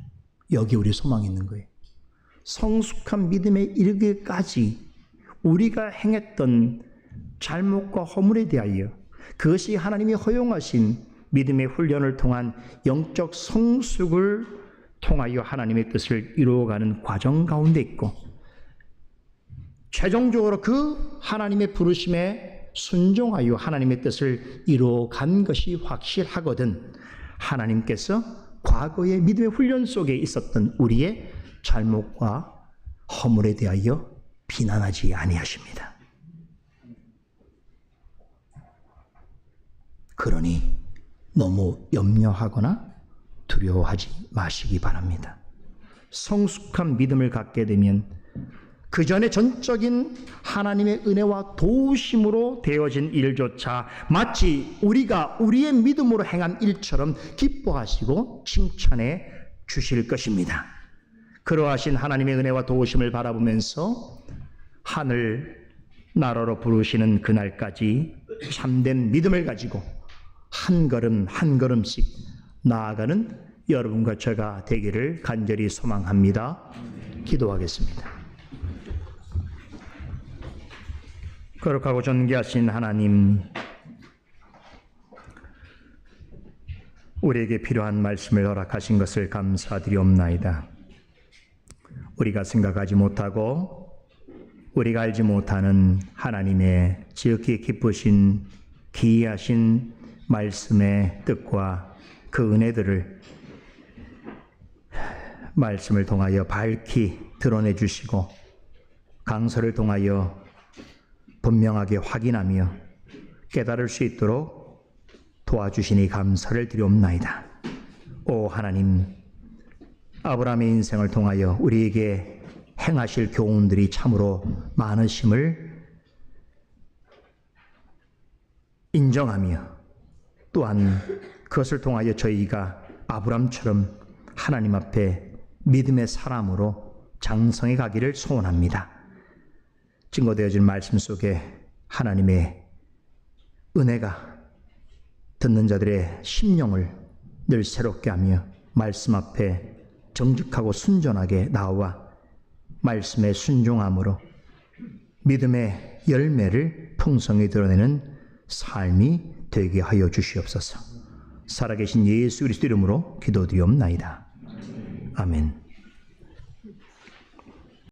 여기 우리 소망이 있는 거예요. 성숙한 믿음에 이르기까지 우리가 행했던 잘못과 허물에 대하여 그것이 하나님이 허용하신 믿음의 훈련을 통한 영적 성숙을 통하여 하나님의 뜻을 이루어가는 과정 가운데 있고, 최종적으로 그 하나님의 부르심에 순종하여 하나님의 뜻을 이루어간 것이 확실하거든 하나님께서 과거의 믿음의 훈련 속에 있었던 우리의 잘못과 허물에 대하여 비난하지 아니하십니다. 그러니 너무 염려하거나 두려워하지 마시기 바랍니다. 성숙한 믿음을 갖게 되면 그 전에 전적인 하나님의 은혜와 도우심으로 되어진 일조차 마치 우리가 우리의 믿음으로 행한 일처럼 기뻐하시고 칭찬해 주실 것입니다. 그러하신 하나님의 은혜와 도우심을 바라보면서 하늘 나라로 부르시는 그날까지 참된 믿음을 가지고 한 걸음 한 걸음씩 나아가는 여러분과 제가 되기를 간절히 소망합니다. 기도하겠습니다. 거룩하고 존귀하신 하나님, 우리에게 필요한 말씀을 허락하신 것을 감사드리옵나이다. 우리가 생각하지 못하고 우리가 알지 못하는 하나님의 지극히 기쁘신 기이하신 말씀의 뜻과 그 은혜들을 말씀을 통하여 밝히 드러내 주시고 강서를 통하여 분명하게 확인하며 깨달을 수 있도록 도와주시니 감사를 드리옵나이다. 오 하나님, 아브라함의 인생을 통하여 우리에게 행하실 교훈들이 참으로 많으심을 인정하며 또한 그것을 통하여 저희가 아브라함처럼 하나님 앞에 믿음의 사람으로 장성해 가기를 소원합니다. 증거되어진 말씀 속에 하나님의 은혜가 듣는 자들의 심령을 늘 새롭게 하며 말씀 앞에 정직하고 순전하게 나와 말씀에 순종함으로 믿음의 열매를 풍성히 드러내는 삶이 되게 하여 주시옵소서. 살아계신 예수 그리스도 이름으로 기도드리옵나이다. 아멘.